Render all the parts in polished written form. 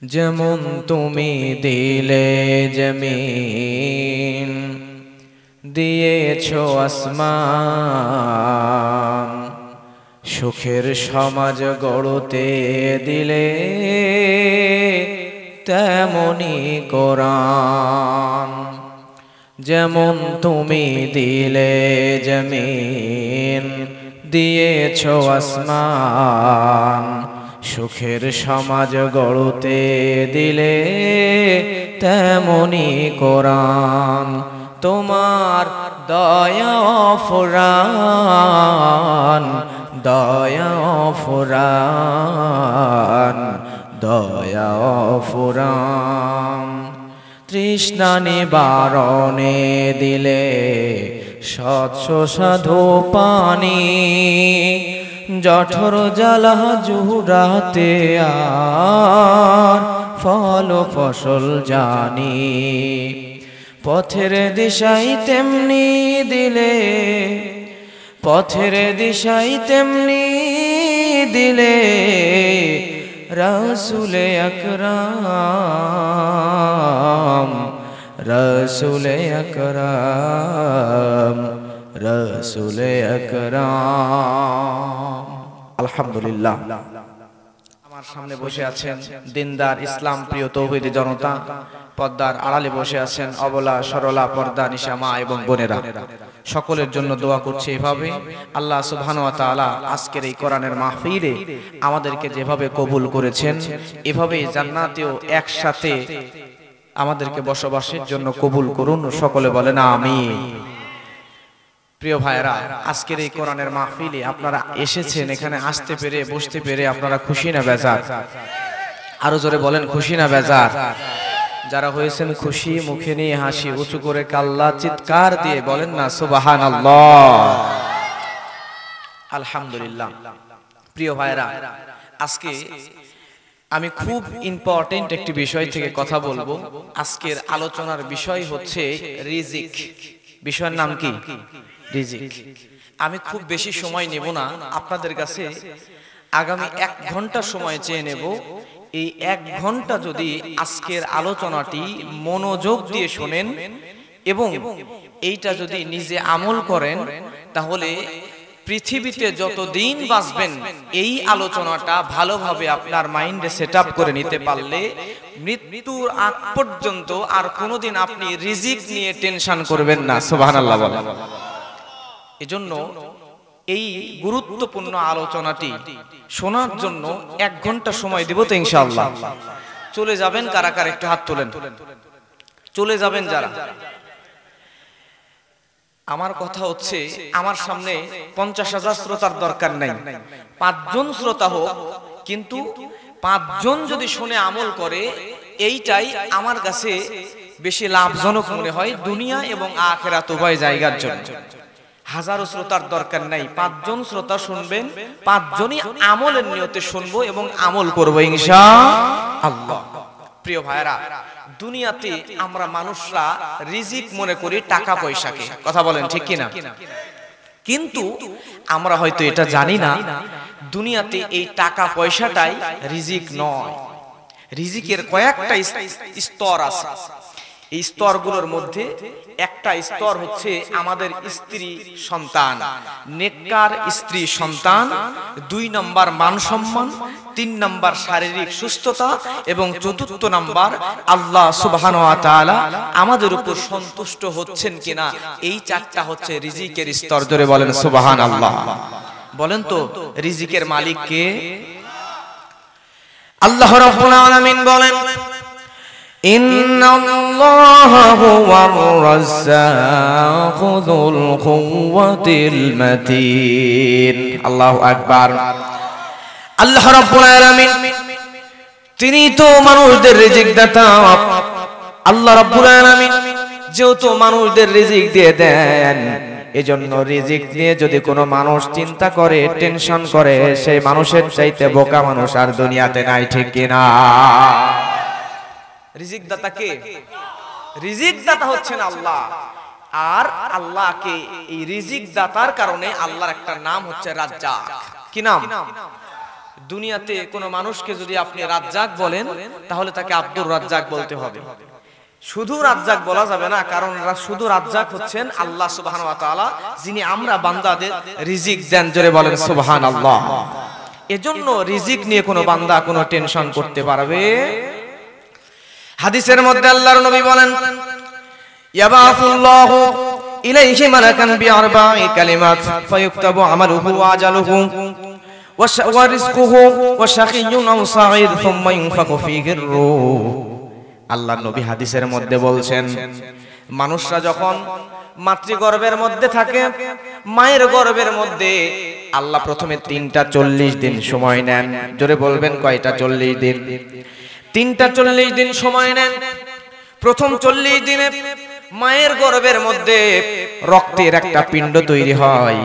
যেমন তুমি দিলে জমিন, দিয়েছো আসমান, সুখের সমাজ গড়তে দিলে তেমনি কোরআন। যেমন তুমি দিলে জমিন, দিয়েছো আসমান, সুখের সমাজ গড়তে দিলে তেমনি কোরআন। তোমার দয়া ফুরান, দয়া ফুরান, দয়া ফুরান। তৃষ্ণা নিবারণে দিলে স্বচ্ছ সাধু পানি, জঠর জ্বালা জুড়াতে আর ফল ফসল জানি। পথের দিশাই তেমনি দিলে, পথের দিশাই তেমনি দিলে রাসূলে আকরাম, রাসূলে আকরাম, রাসূলে আকরাম। আলহামদুলিল্লাহ। আমার সামনে বসে আছেন দিনদার ইসলাম প্রিয় তৌহিদি জনতা, পর্দার আড়ালে বসে আছেন অবলা সরলা পর্দা নিশা মা এবং বোনেরা। সকলের জন্য দোয়া করছি এভাবে, আল্লাহ সুবহানাহু ওয়া তাআলা আজকের এই কোরআনের মাহফিলে আমাদেরকে যেভাবে কবুল করেছেন, এভাবেই জান্নাতেও একসাথে আমাদেরকে বসবাসের জন্য কবুল করুন। সকলে বলেন আমিন। প্রিয় ভাইরা, আজকের এই কোরআনের মাহফিলে আপনারা এসেছেন, এখানে আসতে পেরে বসতে পেরে আপনারা খুশি না বেজার? আরো জোরে বলেন খুশি না বেজার? যারা হয়েছেন খুশি, মুখে নিয়ে হাসি, উঁচু করে কাল্লা চিৎকার দিয়ে বলেন না সুবহানাল্লাহ, আলহামদুলিল্লাহ। প্রিয় ভাইরা, আজকে আমি খুব ইম্পর্টেন্ট একটি বিষয় থেকে কথা বলবো। আজকের আলোচনার বিষয় হচ্ছে রিজিক। বিষয়ের নাম কি? রিজিক। আমি খুব বেশি সময় নেব না আপনাদের কাছে, আগামী 1 ঘন্টা সময় চেয়ে নেব। এই 1 ঘন্টা যদি আজকের আলোচনাটি মনোযোগ দিয়ে শোনেন এবং এইটা যদি নিজে আমল করেন, তাহলে পৃথিবীতে যতদিন বাঁচবেন এই আলোচনাটা ভালোভাবে আপনার মাইন্ডে সেটআপ করে নিতে পারলে মৃত্যুর আগ পর্যন্ত আর কোনোদিন আপনি রিজিক নিয়ে টেনশন করবেন না। সুবহানাল্লাহ বলেন। এজন্য এই গুরুত্বপূর্ণ আলোচনাটি শোনার জন্য 1 ঘন্টা সময় দেব তো ইনশাআল্লাহ। চলে যাবেন কারা কারা, একটু হাত তোলেন। চলে যাবেন যারা। আমার কথা হচ্ছে, আমার সামনে 50,000 শ্রোতার দরকার নাই, 5 জন শ্রোতা হোক, কিন্তু 5 জন যদি শুনে আমল করে, এইটাই আমার কাছে বেশি লাভজনক মনে হয় দুনিয়া এবং আখিরাত উভয় জায়গার জন্য। হাজারো শ্রোতার দরকার নাই, 5 জন শ্রোতা শুনবেন, 5 জনই আমলের নিয়তে শুনবো এবং আমল করবো ইনশাআল্লাহ। প্রিয় ভাইরা, দুনিয়াতে আমরা মানুষরা রিজিক মনে করি টাকা পয়সাকে, কথা বলেন ঠিক কিনা? কিন্তু আমরা হয়তো এটা জানি না, দুনিয়াতে এই টাকা পয়সাটাই রিজিক নয়। রিজিকের কয়েকটা স্তর আছে। এই স্তরগুলোর মধ্যে একটা স্তর হচ্ছে আমাদের স্ত্রী সন্তান, নেককার স্ত্রী সন্তান। 2 নম্বর মান সম্মান, 3 নম্বর শারীরিক সুস্থতা এবং 4th নম্বর আল্লাহ সুবহানাহু ওয়া তাআলা আমাদের উপর সন্তুষ্ট হচ্ছেন কিনা। এই 4টা হচ্ছে রিজিকের স্তর। জোরে বলেন সুবহানাল্লাহ। বলেন তো রিজিকের মালিক কে? আল্লাহ রাব্বুল আলামিন বলেন, ইন্নাল্লাহা হুয়ার রাজ্জাকু যুল কুওয়াতিল মাতিন। আল্লাহু আকবার। আল্লাহ রাব্বুল আলামিন তিনি তো মানুষদের রিজিক দাতা। আল্লাহ রাব্বুল আলামিন যেহেতু মানুষদের রিজিক দিয়ে দেন, এজন্য রিজিক নিয়ে যদি কোনো মানুষ চিন্তা করে, টেনশন করে, সেই মানুষের চাইতে বোকা মানুষ আর দুনিয়াতে নাই, ঠিক কিনা? রিজিক দাতা কে? রিজিক দাতা হচ্ছেন আল্লাহ। আর আল্লাহকে এই রিজিক দাতার কারণে আল্লাহর একটা নাম হচ্ছে রাজ্জাক। কি নাম? দুনিয়াতে কোনো মানুষকে যদি আপনি রাজ্জাক বলেন তাহলে তাকে আব্দুর রাজ্জাক বলতে হবে। শুধু রাজ্জাক বলা যাবে না, কারণ শুধু রাজ্জাক হচ্ছেন আল্লাহ সুবহানাহু ওয়া তাআলা, যিনি আমরা বান্দাদের রিজিক দেন। জোরে বলেন সুবহানাল্লাহ। এজন্য রিজিক নিয়ে কোনো বান্দা কোনো টেনশন করতে পারবে। হাদিসের মধ্যে আল্লাহর নবী বলেন, ইয়াবাসুল্লাহু ইলাইহি মালাকান বিআরবা'i কালিমাত ফায়ুকতাবু আমালুহু ওয়া আজালুহু ওয়া রিজকুহু ওয়া শাকিয়্যুন আও সাঈদ সুম্মা ইউনফাকু ফীহির রূহ। আল্লাহর নবী হাদিসের মধ্যে বলছেন, মানুষরা যখন মাতৃগর্ভের মধ্যে থাকে, মায়ের গর্ভের মধ্যে আল্লাহ প্রথমে 3টা 40 দিন সময় নেন। জোরে বলবেন কয়টা? 40 দিন। 3টা 40 দিন সময় নেন। প্রথম 40 দিনে মায়ের গর্ভের মধ্যে রক্তের একটা পিণ্ড তৈরি হয়।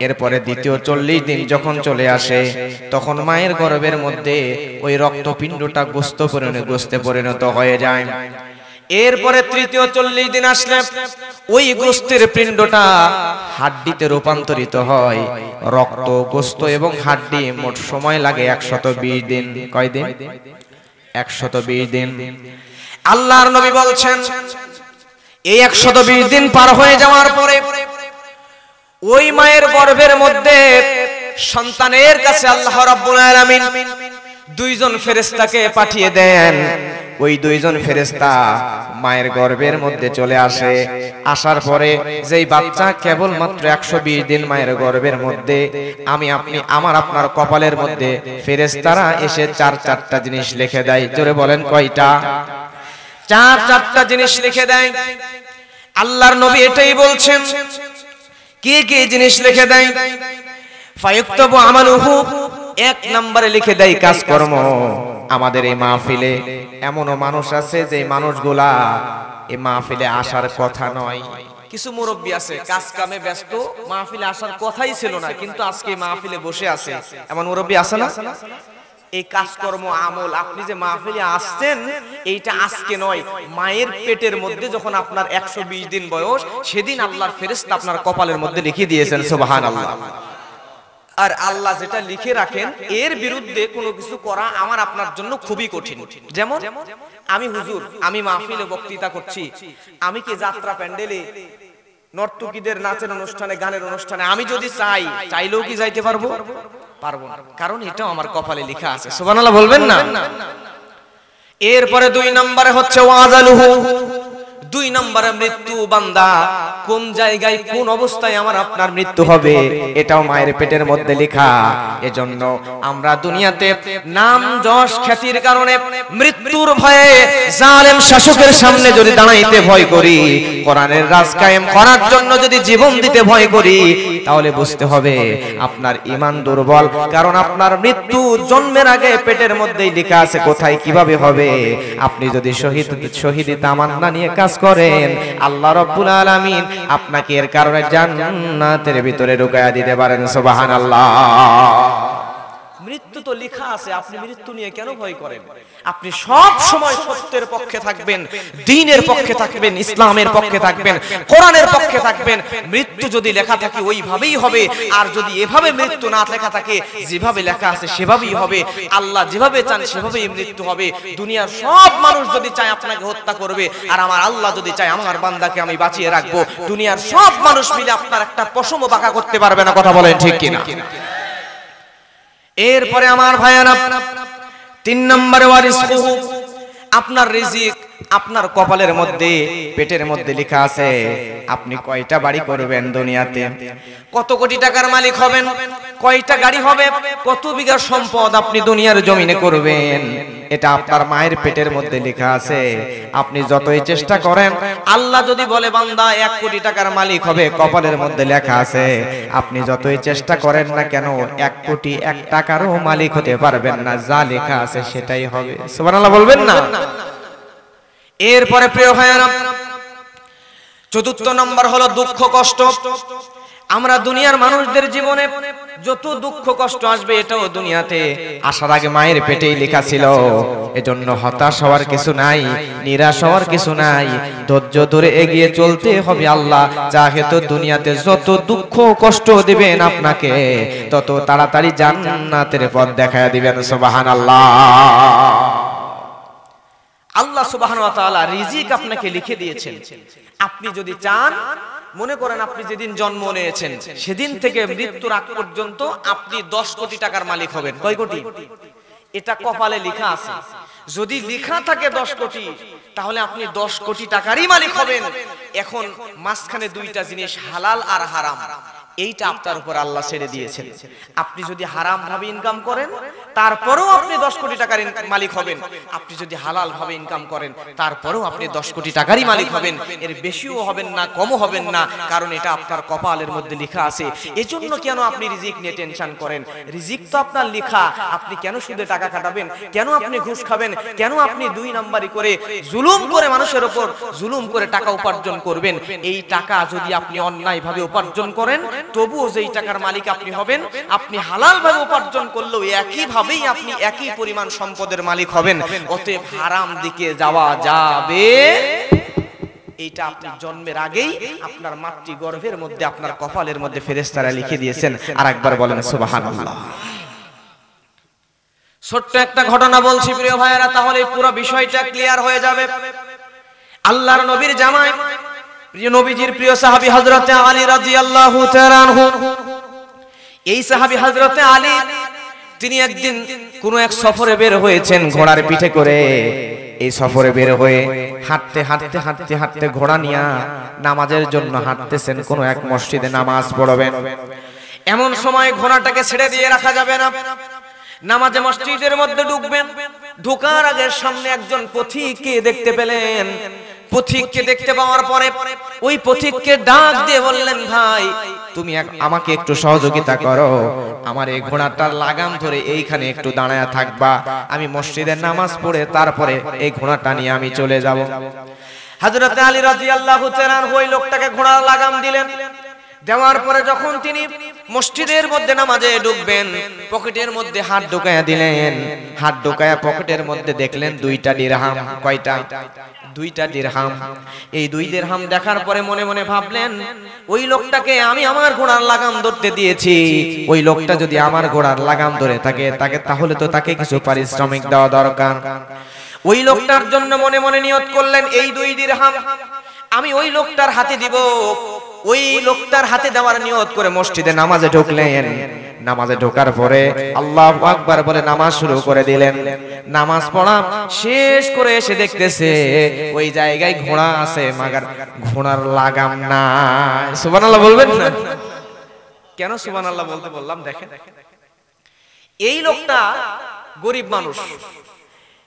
এরপরে দ্বিতীয় 40 দিন যখন চলে আসে, তখন মায়ের গর্ভের মধ্যে ওই রক্তপিণ্ডটা গোস্তে পরিণত হয়ে যায়। এরপরে তৃতীয় 40 দিন আসলে ওই গোস্তের পিণ্ডটা হাড্ডিতে রূপান্তরিত হয়। রক্ত, গোস্ত এবং হাড্ডি মোট সময় লাগে 120 দিন। কয় দিন? 120 দিন। আল্লাহর নবী বলছেন, এই 120 দিন পার হয়ে যাওয়ার পরে ওই মায়ের গর্ভের মধ্যে সন্তানের কাছে আল্লাহ রাব্বুল আলামিন 2 জন ফেরেশতাকে পাঠিয়ে দেন। ওই 2 জন ফেরেশতা মায়ের গর্ভের মধ্যে চলে আসে। আসার পরে যেই বাচ্চা কেবল মাত্র 120 দিন মায়ের গর্ভের মধ্যে, আমি আপনি আমার আপনার কপালের মধ্যে ফেরেশতারা এসে 4টা জিনিস লিখে দেয়। জোরে বলেন কয়টা? 4টা জিনিস লিখে দেয়। আল্লাহর নবী এটাই বলছেন। কি কি জিনিস লিখে দেয়? ফায়ুকতাবু আমালুহু, 1 নম্বরে লিখে দেয় কাজকর্ম। আমাদের এই মাহফিলে এমনও মানুষ আছে যে মানুষগুলা এই মাহফিলে আসার কথা নয়। কিছু মুরব্বি আছে কাজ কামে ব্যস্ত, মাহফিলে আসার কথাই ছিল না, কিন্তু আজকে মাহফিলে বসে আছে। এমন মুরব্বি আছে না? এই কাজকর্ম আমল আপনি যে মাহফিলে আসছেন, এইটা আজকে নয়, মায়ের পেটের মধ্যে যখন আপনার 120 দিন বয়স, সেদিন আল্লাহর ফেরেশতা আপনার কপালের মধ্যে লিখে দিয়েছেন। সুবহানাল্লাহ। আর আল্লাহ যেটা লিখে রাখেন এর বিরুদ্ধে কোনো কিছু করা আমার আপনার জন্য খুবই কঠিন। যেমন আমি হুজুর, আমি মাহফিলে বক্তৃতা করছি, আমি কি যাত্রা প্যান্ডেলে নর্তকীদের নাচের অনুষ্ঠানে, গানের অনুষ্ঠানে আমি যদি চাইলেও কি যাইতে পারবো? পারবো না, কারণ এটাও আমার কপালে লেখা আছে। সুবহানাল্লাহ বলবেন না? এরপরে 2 নম্বরে হচ্ছে ওয়াজালুহু, 2 নম্বরে মৃত্যু। বান্দা কোন জায়গায় কোন অবস্থায় আমার আপনার মৃত্যু হবে এটাও মায়ের পেটের মধ্যে লেখা। এজন্য আমরা দুনিয়াতে নাম যশ খ্যাতির কারণে মৃত্যুর ভয়ে জালেম শাসকের সামনে যদি দাঁড়াইতে ভয় করি, কোরআনের রাজ কায়েম করার জন্য যদি জীবন দিতে ভয় করি, তাহলে বুঝতে হবে আপনার ঈমান দুর্বল। কারণ আপনার মৃত্যু জন্মের আগে পেটের মধ্যেই লেখা আছে কোথায় কিভাবে হবে। আপনি যদি শহীদি তামান্না নিয়ে কাজ করেন, আল্লাহ রাব্বুল আলামিন আপনাকে এর কারণে জান্নাতের ভিতরে ঢুকায়া দিতে পারেন। সুবহানাল্লাহ। মৃত্যু তো লেখা আছে, আপনি মৃত্যু নিয়ে কেন ভয় করেন? আপনি সব সময় সত্যের পক্ষে থাকবেন, দ্বীনের পক্ষে থাকবেন, ইসলামের পক্ষে থাকবেন, কোরআনের পক্ষে থাকবেন। মৃত্যু যদি লেখা থাকে ওইভাবেই হবে, আর যদি এভাবে মৃত্যু না লেখা থাকে, যেভাবে লেখা আছে সেভাবেই হবে। আল্লাহ যেভাবে চান সেভাবেই মৃত্যু হবে। দুনিয়ার সব মানুষ যদি চায় আপনাকে হত্যা করবে, আর আমার আল্লাহ যদি চায় আমার বান্দাকে আমি বাঁচিয়ে রাখবো, দুনিয়ার সব মানুষ মিলে আপনার একটা পশমও বাঁকা করতে পারবে না। কথা বলেন ঠিক কিনা? এরপরে আমার ভাইয়ারা 3 নম্বরে ওয়ারিসকুহু, আপনার রিজিক আপনার কপালের মধ্যে পেটের মধ্যে লেখা আছে। আপনি কয়টা বাড়ি করবেন দুনিয়াতে, কত কোটি টাকার মালিক হবেন, কয়টা গাড়ি হবে, কত বিঘা সম্পদ আপনি দুনিয়ার জমিনে করবেন, এটা আপনার মায়ের পেটের মধ্যে লেখা আছে। আপনি যতই চেষ্টা করেন, আল্লাহ যদি বলে বান্দা 1 কোটি টাকার মালিক হবে, কপালের মধ্যে লেখা আছে। আপনি যতই চেষ্টা করেন না কেন 1 কোটি 1 টাকারও মালিক হতে পারবেন না। যা লেখা আছে সেটাই হবে। সুবহানাল্লাহ বলবেন না? এরপরে প্রিয় ভাইরা 4 নম্বর হলো দুঃখ কষ্ট। আমরা দুনিয়ার মানুষদের জীবনে যত দুঃখ কষ্ট আসবে এটাও দুনিয়াতে আসার আগে মায়ের পেটেই লেখা ছিল। এজন্য হতাশ হওয়ার কিছু নাই, নিরাশ হওয়ার কিছু নাই, ধৈর্য ধরে এগিয়ে চলতে হবে। আল্লাহ চাহে তো দুনিয়াতে যত দুঃখ কষ্ট দিবেন আপনাকে, তত তাড়াতাড়ি জান্নাতের পথ দেখায় দিবেন। সুবহানাল্লাহ। আল্লাহ সুবহানাহু ওয়া তাআলা রিজিক আপনাকে লিখে দিয়েছেন। আপনি যদি চান, মনে করেন আপনি যেদিন জন্ম নিয়েছেন সেদিন থেকে মৃত্যুর আগ পর্যন্ত আপনি 10 কোটি টাকার মালিক হবেন। কয় কোটি? এটা কপালে লেখা আছে। যদি লেখা থাকে 10 কোটি, তাহলে আপনি 10 কোটি টাকারই মালিক হবেন। এখন মাঝখানে দুইটা জিনিস, হালাল আর হারাম, এইটা আপনার উপর আল্লাহ ছেড়ে দিয়েছেন। আপনি যদি হারাম ভাবে ইনকাম করেন তারপরেও আপনি 10 কোটি টাকার মালিক হবেন। আপনি যদি হালাল ভাবে ইনকাম করেন তারপরেও আপনি 10 কোটি টাকারই মালিক হবেন। এর বেশিও হবেন না, কমও হবেন না, কারণ এটা আপনার কপালের মধ্যে লেখা আছে। এজন্য কেন আপনি রিজিক নিয়ে টেনশন করেন? রিজিক তো আপনার লেখা। আপনি কেন সুদে টাকা কাটাবেন? কেন আপনি ঘুষ খাবেন? কেন আপনি 2 নাম্বারি করে জুলুম করে মানুষের উপর জুলুম করে টাকা উপার্জন করবেন? এই টাকা যদি আপনি অন্যায় ভাবে উপার্জন করেন, তবুও যেই টাকার মালিক আপনি হবেন। আপনি হালাল ভাবে উপার্জন করলেও একই ভাবেই আপনি একই পরিমাণ সম্পদের মালিক হবেন। অতএব হারাম দিকে যাওয়া যাবে, এইটা আপনি জন্মের আগেই আপনার মাতৃ গর্ভের মধ্যে, আপনার কপালের মধ্যে ফেরেশতারা লিখে দিয়েছেন। আর একবার বলেন সুবহানাল্লাহ। ছোট্ট একটা ঘটনা বলছি প্রিয় ভাইয়েরা, তাহলে পুরো বিষয়টা ক্লিয়ার হয়ে যাবে। আল্লাহর নবীর জামাই, প্রিয় নবীজির প্রিয় সাহাবী হযরতে আলী রাদিয়াল্লাহু তাআলা আনহু, এই সাহাবী হযরতে আলী তিনি একদিন কোন এক সফরে বের হয়েছেন ঘোড়ার পিঠে করে। এই সফরে বের হয়ে হাঁটতে হাঁটতে হাঁটতে হাঁটতে ঘোড়া নিয়ে নামাজের জন্য হাঁটতেছেন, কোন এক মসজিদে নামাজ পড়বেন। এমন সময় ঘোড়াটাকে ছেড়ে দিয়ে রাখা যাবে না, নামাজে মসজিদের মধ্যে ঢুকবেন। ঢোকার আগে সামনে একজন পথিককে দেখতে পেলেন। পথিককে দেখতে পাওয়ার পরে ওই পথিককে ডাক দিয়ে বললেন, ভাই তুমি আমাকে একটু সহযোগিতা করো, আমার এই ঘোড়াটার লাগাম ধরে এইখানে একটু দাঁড়ায় থাকবা, আমি মসজিদের নামাজ পড়ে তারপরে এই ঘোড়াটা নিয়ে আমি চলে যাব। হযরত আলী রাদিয়াল্লাহু তাআলা ওই লোকটাকে ঘোড়ার লাগাম দিলেন। দেওয়ার পরে যখন তিনি মসজিদের মধ্যে নামাজে ঢুকবেন, পকেটের মধ্যে হাত ঢুকায়া দিলেন। হাত ঢুকায়া পকেটের মধ্যে দেখলেন 2টা দিরহাম। কয়টা? 2টা দিরহাম। এই 2 দিরহাম দেখার পরে মনে মনে ভাবলেন, ওই লোকটাকে আমি আমার ঘোড়ার লাগাম ধরতে দিয়েছি, ওই লোকটা যদি আমার ঘোড়ার লাগাম ধরে থাকে তাহলে তো তাকে কিছু পারিশ্রমিক দেওয়া দরকার। ওই লোকটার জন্য মনে মনে নিয়ত করলেন, এই 2 দিরহাম আমি ওই লোকটার হাতে দিব। ওই লোকটার হাতে দেওয়ার নিয়ত করে মসজিদে নামাজে ঢুকলেন। নামাজে ঢোকার পরে আল্লাহু আকবার বলে নামাজ শুরু করে দিলেন। নামাজ পড়া শেষ করে এসে দেখতেছে ওই জায়গায় ঘোড়া আছে, মাগার ঘোড়ার লাগাম নাই। সুবহানাল্লাহ বলবেন না? কেন সুবহানাল্লাহ বলতে বললাম? দেখেন, এই লোকটা গরিব মানুষ,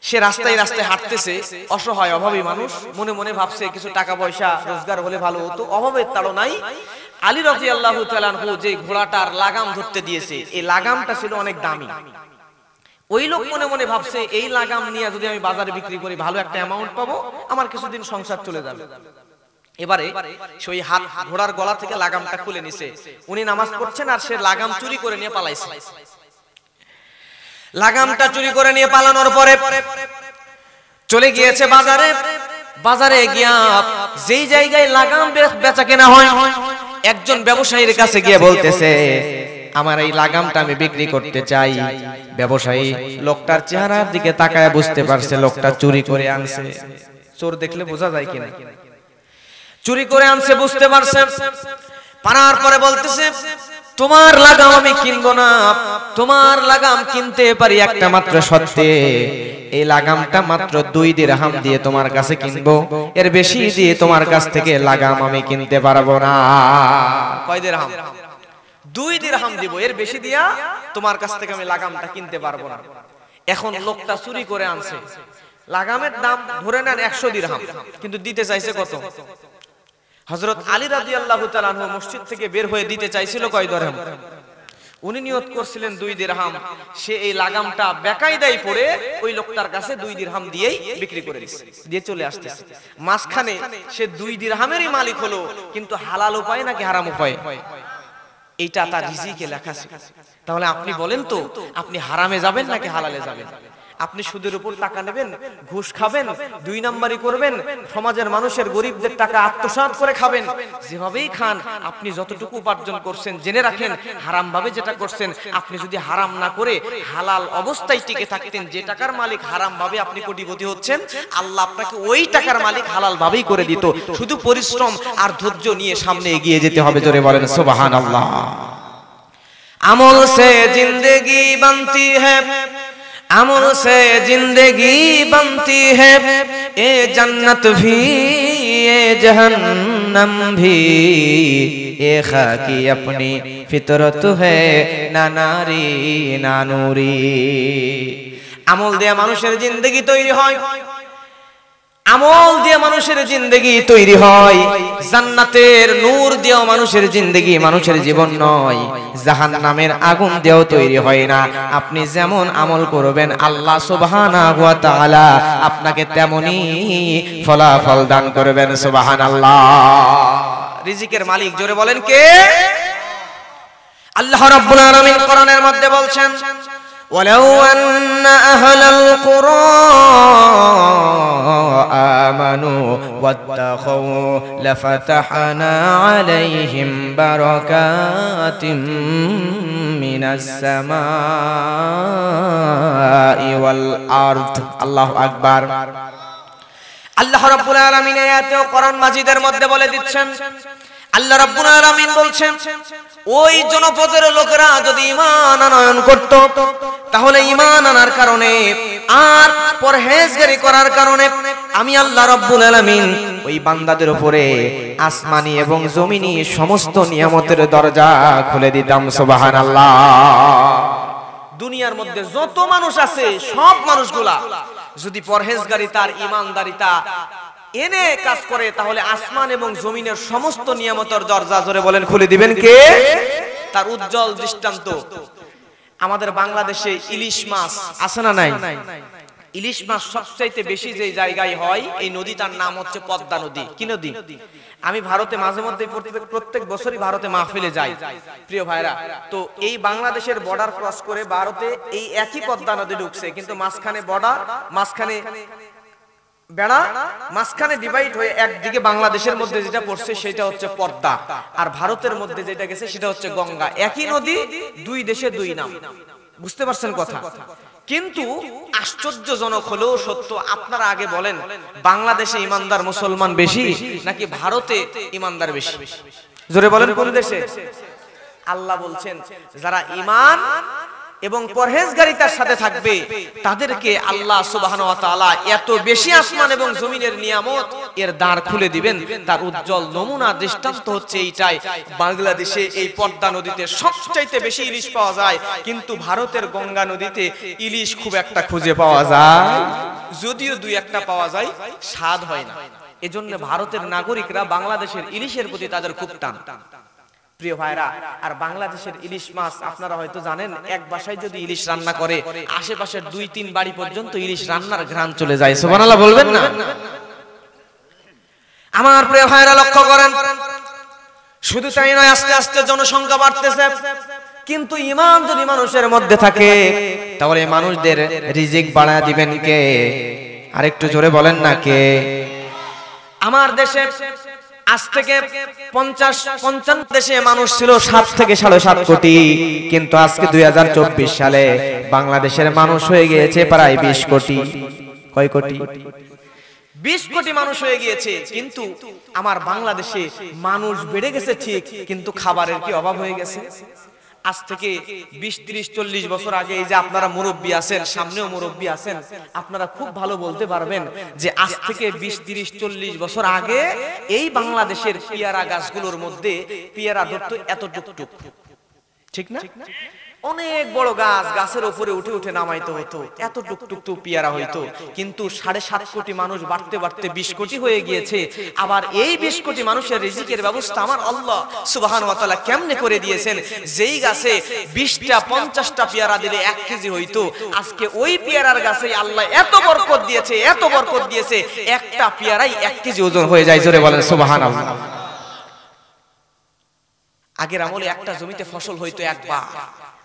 সে রাস্তায় রাস্তায় হাঁটতেছে, অসহায় অভাবী মানুষ। মনে মনে ভাবছে কিছু টাকা পয়সা রোজগার হলে ভালো হতো। অভাবের তাড়নায় আলী রাদিয়াল্লাহু তাআলা আনহু যে ঘোড়াটার লাগাম ধরতে দিয়েছে, এই লাগামটা ছিল অনেক দামি। ওই লোক মনে মনে ভাবছে, এই লাগাম নিয়ে যদি আমি বাজারে বিক্রি করি ভালো একটা অ্যামাউন্ট পাবো, আমার কিছুদিন সংসার চলে যাবে। এবারে সেই হাত ঘোড়ার গলা থেকে লাগামটা খুলে নিছে। উনি নামাজ পড়ছেন আর সে লাগাম চুরি করে নিয়ে পালাইছে। লাগামটা চুরি করে নিয়ে পালানোর পরে চলে গিয়েছে বাজারে। বাজারে গিয়া যেই জায়গায় লাগাম বেচা কেনা হয়, একজন ব্যবসায়ীর কাছে গিয়ে বলতেছে, আমার এই লাগামটা আমি বিক্রি করতে চাই। ব্যবসায়ী লোকটার চেহারার দিকে তাকায় বুঝতে পারছে লোকটা চুরি করে আনছে। চোর দেখলে বোঝা যায় কিনা? চুরি করে আনছে বুঝতে পারছে। পারার পরে বলতেছে, তোমার লাগাম আমি কিনবো না, তোমার লাগাম কিনতে পারি একটা মাত্র শর্তে, এই লাগামটা মাত্র 2 দিরহাম দিয়ে তোমার কাছে কিনবো, এর বেশি দিয়ে তোমার কাছ থেকে লাগাম আমি কিনতে পারবো না। কয় দিরহাম? 2 দিরহাম দিব, এর বেশি দিয়া তোমার কাছ থেকে আমি লাগামটা কিনতে পারবো না। এখন লোকটা চুরি করে আনছে, লাগামের দাম ধরে নেন 100 দিরহাম, কিন্তু দিতে চাইছে কত? হযরত আলী রাদিয়াল্লাহু তাআলা আনহু মসজিদ থেকে বের হয়ে দিতে চাইছিল কয় দিরহাম? উনি নিয়ত করছিলেন 2 দিরহাম। সে এই লাগামটা বেকায়দায় পড়ে ওই লোকটার কাছে 2 দিরহাম দিয়েই বিক্রি করে দিয়েছে, দিয়ে চলে আসতেছে। মাঝখানে সে 2 দিরহামেরই মালিক হলো, কিন্তু হালাল উপায় নাকি হারাম উপায়? এইটা তার রিজিকে লেখা ছিল। তাহলে আপনি বলেন তো, আপনি হারামে যাবেন নাকি হালালে যাবেন? আপনি সুদের উপর টাকা নেবেন, ঘুষ খাবেন, দুই নাম্বারি করবেন, সমাজের মানুষের গরিবদের টাকা আত্মসাৎ করে খাবেন। যেভাবেই খান, আপনি যতটুকু উপার্জন করছেন জেনে রাখেন হারাম ভাবে যেটা করছেন। আপনি যদি হারাম না করে হালাল অবস্থায় টিকে থাকতেন, যে টাকার মালিক হারাম ভাবে আপনি কোটিপতি হচ্ছেন, আল্লাহ আপনাকে ওই টাকার মালিক হালাল ভাবেই করে দিত। শুধু পরিশ্রম আর ধৈর্য নিয়ে সামনে এগিয়ে যেতে হবে। জোরে বলেন সুবহানাল্লাহ। আমল সে জিंदगी बनती है, अमल से जिंदगी बनती है, ए जन्नत भी ए जहन्नम भी, ए खाकी अपनी फितरत है ना नारी ना नूरी। আমল দিয়ে মানুষের জিন্দেগি তৈরি হয়, আমল দিয়ে মানুষের জিন্দেগি তৈরি হয়। জান্নাতের নূর দিয়েও মানুষের জিন্দেগি, মানুষের জীবন নয়। জাহান্নামের আগুন দিয়েও তৈরি হয় না। আপনি যেমন আমল করবেন আল্লাহ সুবহানাহু ওয়া তাআলা আপনাকে তেমনি ফলাফল দান করবেন। সুবহানাল্লাহ। রিজিকের মালিক জোরে বলেন কে? আল্লাহ রাব্বুল আলামিন কোরআনের মধ্যে বলছেন, ولو أن أهل القرى آمنوا واتقوا لفتحنا عليهم بركات من السماء والأرض। الله أكبر। আল্লাহ রাব্বুল আলামিন আয়াতে কোরআন মাজিদের মধ্যে বলে দিচ্ছেন, আল্লাহ রাব্বুল আলামিন বলছেন, ওই জনপদের লোকেরা যদি ঈমান আনয়ন করত, তাহলে ঈমান আনার কারণে আর পরহেজগারি করার কারণে আমি আল্লাহ রাব্বুল আলামিন ওই বান্দাদের উপরে আসমানি এবং জমিনি সমস্ত নিয়ামতের দরজা খুলে দিতাম। সুবহানাল্লাহ। দুনিয়ার মধ্যে যত মানুষ আছে সব মানুষগুলা যদি পরহেজগারিতা আর ঈমানদারিতা এনে কাজ করে, তাহলে আসমান এবং জমিনের সমস্ত নিয়ামতের দরজা জোরে বলেন খুলে দিবেন কে? তার উজ্জ্বল দৃষ্টান্ত আমাদের বাংলাদেশে ইলিশ মাছ আছে না নাই? ইলিশ মাছ সবচাইতে বেশি যে জায়গায় হয়, এই নদীটার নাম হচ্ছে পদ্মা নদী। কি নদী? আমি ভারতে মাঝে মধ্যে প্রত্যেক বছরই ভারতে মাহফিলে যাই প্রিয় ভাইরা। তো এই বাংলাদেশের বর্ডার ক্রস করে ভারতে এই একই পদ্মা নদী ঢুকছে, কিন্তু মাঝখানে বর্ডার, মাঝখানে বেড়া, মাঝখানে ডিভাইড হয়ে একদিকে বাংলাদেশের মধ্যে যেটা পড়ছে সেটা হচ্ছে পদ্মা, আর ভারতের মধ্যে যেটা গেছে সেটা হচ্ছে গঙ্গা। একই নদী, দুই দেশে দুই নাম। বুঝতে পারছেন কথা? কিন্তু আশ্চর্যজনক হলেও সত্য, আপনারা আগে বলেন বাংলাদেশে ইমানদার মুসলমান বেশি নাকি ভারতে ইমানদার বেশি? জোরে বলেন কোন দেশে? আল্লাহ বলছেন যারা ঈমান এবং পরহেজগারিতার সাথে থাকবে তাদেরকে আল্লাহ সুবহানাহু ওয়া তাআলা এত বেশি আসমান এবং জমিনের নিয়ামত এর দ্বার খুলে দিবেন। তার উজ্জ্বল নমুনা দৃষ্টান্ত হচ্ছে এইটাই। বাংলাদেশে এই পদ্মা নদীতে সবচাইতে বেশি ইলিশ পাওয়া যায়, কিন্তু ভারতের গঙ্গা নদীতে ইলিশ খুব একটা খুঁজে পাওয়া যায়, যদিও দুই একটা পাওয়া যায়, স্বাদ হয় না। এজন্য ভারতের নাগরিকরা বাংলাদেশের ইলিশের প্রতি তাদের খুব টান। প্রিয় ভাইরা, আর বাংলাদেশের ইলিশ মাছ আপনারা হয়তো জানেন, এক বাসায় যদি ইলিশ রান্না করে আশেপাশের 2-3 বাড়ি পর্যন্ত ইলিশ রান্নার ঘ্রাণ চলে যায়। সুবহানাল্লাহ বলবেন না? আমার প্রিয় ভাইরা লক্ষ্য করেন, শুধু তাই নয়, আস্তে আস্তে জনসংখ্যা বাড়তেছে, কিন্তু ঈমান যদি মানুষের মধ্যে থাকে তাহলে মানুষদের রিজিক বাড়ায় দিবেন কে? আরেকটু জোরে বলেন না কে? আমার দেশে আজ থেকে 50-55 দেশে মানুষ ছিল 7 থেকে 7.5 কোটি, কিন্তু আজকে 2024 সালে বাংলাদেশের মানুষ হয়ে গিয়েছে প্রায় 20 কোটি। কয় কোটি? 20 কোটি মানুষ হয়ে গিয়েছে। কিন্তু আমার বাংলাদেশে মানুষ বেড়ে গেছে ঠিক, কিন্তু খাবারের কি অভাব হয়ে গেছে? আজ থেকে 20-30-40 বছর আগে, এই যে আপনারা মুরব্বী আছেন, সামনেও মুরব্বী আছেন, আপনারা খুব ভালো বলতে পারবেন যে আজ থেকে 20-30-40 বছর আগে এই বাংলাদেশের পেয়ারা গাছগুলোর মধ্যে পেয়ারা ধরতো এত টুকটুক, ঠিক না? অনেক বড় গাছ, গাছের উপরে উঠে উঠে নামাইতে হতো, এত টুকটুক পেয়ারা হইতো। কিন্তু 7.5 কোটি মানুষ বাড়তে বাড়তে 20 কোটি হয়ে গিয়েছে। আবার এই 20 কোটি মানুষের রিজিকের ব্যবস্থা আমার আল্লাহ সুবহানাহু ওয়া তাআলা কেমনে করে দিয়েছেন? যেই গাছে 20টা 50টা পেয়ারা দিলে 1 কেজি হইতো, আজকে ওই পেয়ারার গাছে আল্লাহ এত বরকত দিয়েছে, এত বরকত দিয়েছে, একটা পেয়ারাই 1 কেজি ওজন হয়ে যায়। জোরে বলেন সুবহানাল্লাহ। আগের আমলে একটা জমিতে ফসল হইতো একবার,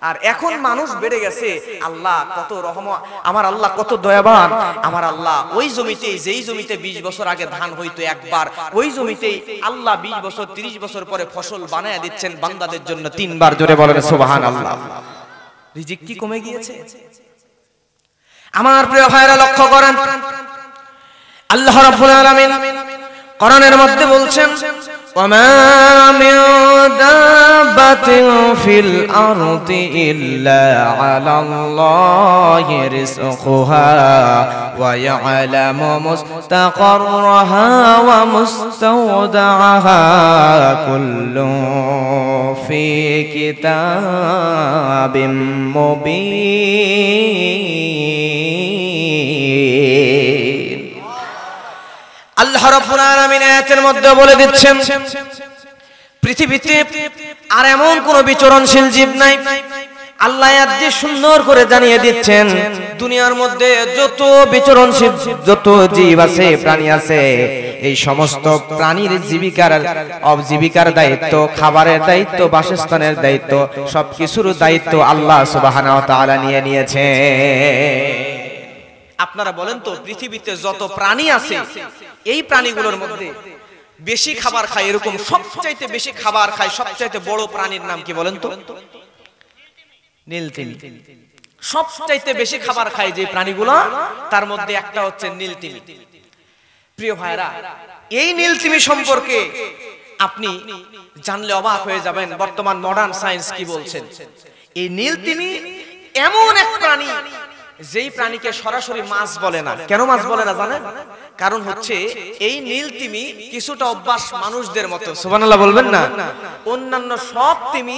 আর এখন মানুষ বেড়ে গেছে। আল্লাহ কত রহমত, আমার আল্লাহ কত দয়াবান। আমার আল্লাহ ওই জমিতেই, যেই জমিতে 20 বছর আগে ধান হইতো একবার, ওই জমিতেই আল্লাহ 20 বছর 30 বছর পরে ফসল বানায়া দিচ্ছেন বান্দাদের জন্য 3 বার। জোরে বলেন সুবহানাল্লাহ। রিজিক কি কমে গিয়েছে? আমার প্রিয় ভাইরা লক্ষ্য করেন, আল্লাহ রাব্বুল আলামিন কোরআনের মধ্যে বলছেন, ওয়ামা মিন দাব্বাতিন ফিল আরদি ইল্লা আলাল্লাহি রিজকুহা ওয়া ইয়ালামু মুস্তাকাররাহা ওয়া মুস্তাওদাআহা কুল্লুন ফি কিতাবিম মুবিন। আল্লাহ রাব্বুল আলামিন আয়াতের মধ্যে বলে দিচ্ছেন, পৃথিবীতে আর এমন কোন বিচরণশীল জীব নাই। আল্লাহ আয়াত দিয়ে সুন্দর করে জানিয়ে দিচ্ছেন, দুনিয়ার মধ্যে যত বিচরণশীল যত জীব আছে, প্রাণী আছে, এই সমস্ত প্রাণীর জীবিকার দায়িত্ব, খাবারের দায়িত্ব, বাসস্থানের দায়িত্ব, সবকিছুর দায়িত্ব আল্লাহ সুবহানাহু ওয়া তাআলা নিয়ে নিয়েছে। আপনারা বলেন তো, পৃথিবীতে যত প্রাণী আছে, এই প্রাণীগুলোর মধ্যে বেশি খাবার খায়, এরকম সবচাইতে বেশি খাবার খায় সবচাইতে বড় প্রাণীর নাম কি বলেন তো? নীলতিমি। সবচাইতে বেশি খাবার খায় যে প্রাণীগুলো, তার মধ্যে একটা হচ্ছে নীলতিমি। প্রিয় ভাইরা, এই নীলতিমি সম্পর্কে আপনি জানলে অবাক হয়ে যাবেন বর্তমান মডার্ন সায়েন্স কি বলছেন। এই নীলতিমি এমন এক প্রাণী, যেই প্রাণীকে সরাসরি মাছ বলে না। কেন মাছ বলে না জানেন? কারণ হচ্ছে এই নীলতিমি কিছুটা অভ্যাস মানুষদের মতো। সুবহানাল্লাহ বলবেন না? অন্যান্য সব তিমি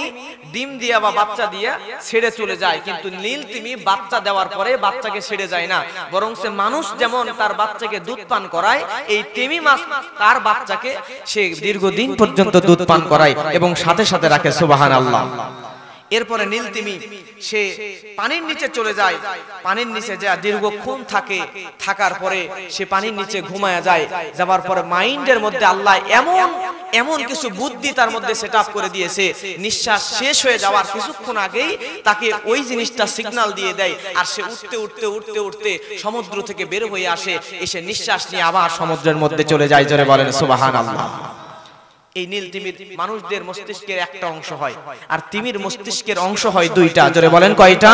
ডিম দিয়া বা বাচ্চা দিয়া ছেড়ে চলে যায়, কিন্তু নীলতিমি বাচ্চা দেওয়ার পরে বাচ্চাকে ছেড়ে যায় না, বরং সে মানুষ যেমন তার বাচ্চাকে দুধ পান করায়, এই তিমি মাছ তার বাচ্চাকে সে দীর্ঘদিন পর্যন্ত দুধ পান করায় এবং সাথে সাথে রাখে। সুবহানাল্লাহ। এরপরে নীলতিমি সে পানির নিচে চলে যায়, পানির নিচে যা দীর্ঘক্ষণ থাকে, থাকার পরে সে পানির নিচে ঘুমায়া যায়। যাবার পরে মাইন্ডের মধ্যে আল্লাহ এমন কিছু বুদ্ধি তার মধ্যে সেটআপ করে দিয়েছে, নিঃশ্বাস শেষ হয়ে যাওয়ার কিছুক্ষণ আগেই তাকে ওই জিনিসটা সিগন্যাল দিয়ে দেয়, আর সে উঠতে উঠতে উঠতে উঠতে সমুদ্র থেকে বের হয়ে আসে, এসে নিঃশ্বাস নিয়ে আবার সমুদ্রের মধ্যে চলে যায়। জোরে বলেন সুবহানাল্লাহ। এই নীলতিমির মানুষদের মস্তিষ্কের একটা অংশ হয়, আর তিমির মস্তিষ্কের অংশ হয় দুইটা। জোরে বলেন কয়টা?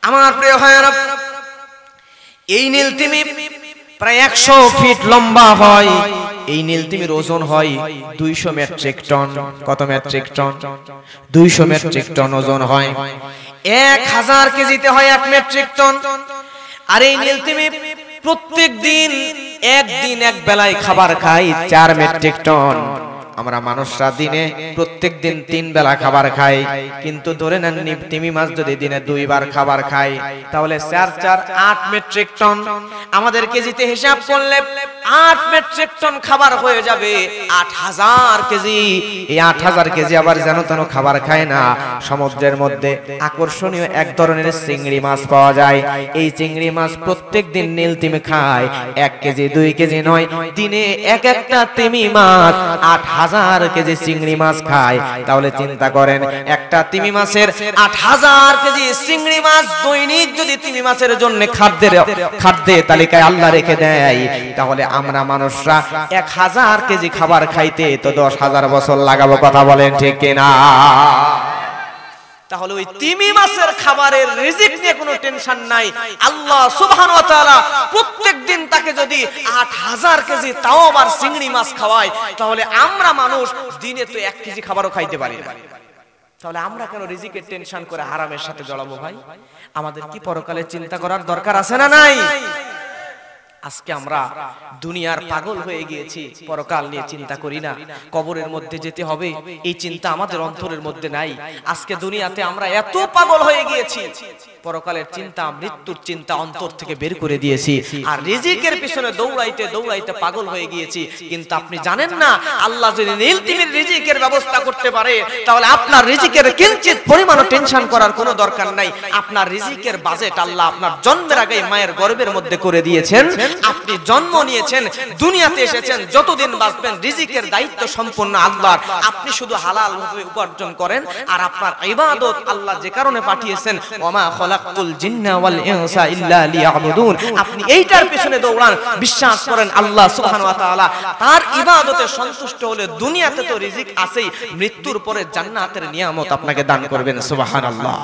আমার প্রিয় ভাইরা, এই নীলতিমি প্রায় 100 ফিট লম্বা হয়। এই নীলতিমির ওজন হয় 200 মেট্রিক টন। কত মেট্রিক টন? 200 মেট্রিক টন ওজন হয়। 1000 কেজিতে হয় 1 মেট্রিক টন। আর এই নীলতিমি প্রত্যেক দিন একদিন এক বেলায় খাবার খাই 4 মেট্রিক টন। আমরা মানুষরা দিনে প্রত্যেক দিন 3 বেলা খাবার খাই, কিন্তু ধরে নেন তিমি মাছ যদি দিনে 2 বার খাবার খায়, তাহলে 4 4 8 মেট্রিক টন। আমাদের কেজিতে হিসাব করলে 8 মেট্রিক টন খাবার হয়ে যাবে 8000 কেজি। এই 8000 কেজি আবার যেন তেন খাবার খায় না। সমুদ্রের মধ্যে আকর্ষণীয় এক ধরনের চিংড়ি মাছ পাওয়া যায়। এই চিংড়ি মাছ প্রত্যেক দিন নীলতিমি খায়। 1 কেজি 2 কেজি নয়, দিনে এক একটা তিমি মাছ 8000 কেজি চিংড়ি মাছ খায়। তাহলে চিন্তা করেন, একটা তিমি মাছের 8000 কেজি চিংড়ি মাছ দৈনিক যদি তিমি মাছের জন্য খাদ্যের তালিকায় আল্লাহ রেখে দেয়, তাহলে আমরা মানুষরা 1000 কেজি খাবার খাইতে তো 10,000 বছর লাগাবো। কথা বলেন ঠিক কিনা? তাহলে ওই তিমি মাছের খাবারের রিজিক নিয়ে কোনো টেনশন নাই। আল্লাহ সুবহানাহু ওয়া তাআলা প্রত্যেকদিন তাকে যদি 8000 কেজি তাও আবার চিংড়ি মাছ খাওয়ায়, তাহলে আমরা মানুষ দিনে তো 1 কেজি খাবারও খাইতে পারি না। তাহলে আমরা কেন রিজিকের টেনশন করে হারামের সাথে জড়াবো? ভাই, আমাদের কি পরকালে চিন্তা করার দরকার আছে না নাই? আজকে আমরা দুনিয়ার পাগল হয়ে গিয়েছি, পরকাল নিয়ে চিন্তা করি না। কবরের মধ্যে যেতে হবে এই চিন্তা আমাদের অন্তরের মধ্যে নাই। আজকে দুনিয়াতে আমরা এত পাগল হয়ে গিয়েছি, পরকালের চিন্তা, মৃত্যুর চিন্তা অন্তর থেকে বের করে দিয়েছি, আর রিজিকের পিছনে দৌড়াইতে দৌড়াইতে পাগল হয়ে গিয়েছি। কিন্তু আপনি জানেন না, আল্লাহ যদি নীলতিমির রিজিকের ব্যবস্থা করতে পারে, তাহলে আপনার রিজিকের কিঞ্চিত পরিমাণও টেনশন করার কোনো দরকার নাই। আপনার রিজিকের বাজেট আল্লাহ আপনার জন্মের আগে মায়ের গর্ভের মধ্যে করে দিয়েছেন। আপনি জন্ম নিয়েছেন, দুনিয়াতে এসেছেন, যতদিন বাঁচবেন রিজিকের দায়িত্ব সম্পূর্ণ আল্লাহর। আপনি শুধু হালাল ভাবে উপার্জন করেন আর আপনার ইবাদত আল্লাহ যে কারণে পাঠিয়েছেন, ওমা খলাকতুল জিন্না ওয়াল ইনসা ইল্লা লিয়াবুদুন, আপনি এইটার পিছনে দৌড়ান। বিশ্বাস করেন আল্লাহ সুবহানাহু ওয়া তাআলা তার ইবাদতে সন্তুষ্ট হলে দুনিয়াতে তো রিজিক আছেই, মৃত্যুর পরে জান্নাতের নিয়ামত আপনাকে দান করবেন। সুবহানাল্লাহ।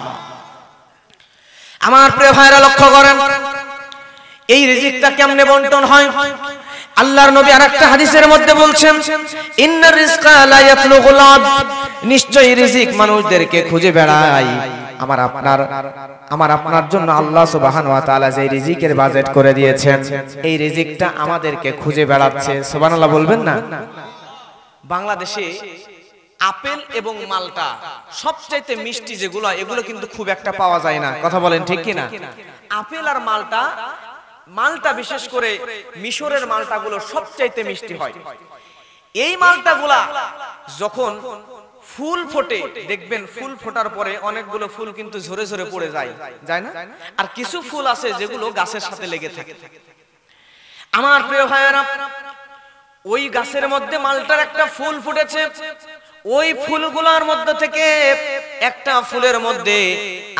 আমার প্রিয় ভাইরা লক্ষ্য করেন এই রিজিকটা কেমনে বন্টন হয়। আল্লাহর নবী আরেকটা হাদিসের মধ্যে বলছেন, ইন্নার রিজকা লা ইয়াতলুগুল আবদ, নিশ্চয়ই রিজিক মানুষদেরকে খুঁজে বেড়ায়। আমার আপনার জন্য আল্লাহ সুবহানাহু ওয়া তাআলা যে রিজিকের বাজেট করে দিয়েছেন, এই রিজিকটা আমাদেরকে খুঁজে বেড়াচ্ছে। সুবহানাল্লাহ বলবেন না? বাংলাদেশে আপেল এবং মালটা সবচাইতে মিষ্টি যেগুলো, এগুলো কিন্তু খুব একটা পাওয়া যায় না। কথা বলেন ঠিক কিনা? আপেল আর মালটা বিশেষ করে মিশরের মালটাগুলো সবচাইতে মিষ্টি হয়। এই মালটাগুলা যখন ফুল ফোটে, দেখবেন ফুল ফোটার পরে অনেকগুলো ফুল কিন্তু ঝরে ঝরে পড়ে যায় না? আর কিছু ফুল আছে যেগুলো গাছের সাথে লেগে থাকে। আমার প্রিয় ভাইয়েরা, ওই গাছের মধ্যে মালটার একটা ফুল ফুটেছে, ওই ফুলগুলোর মধ্যে থেকে একটা ফুলের মধ্যে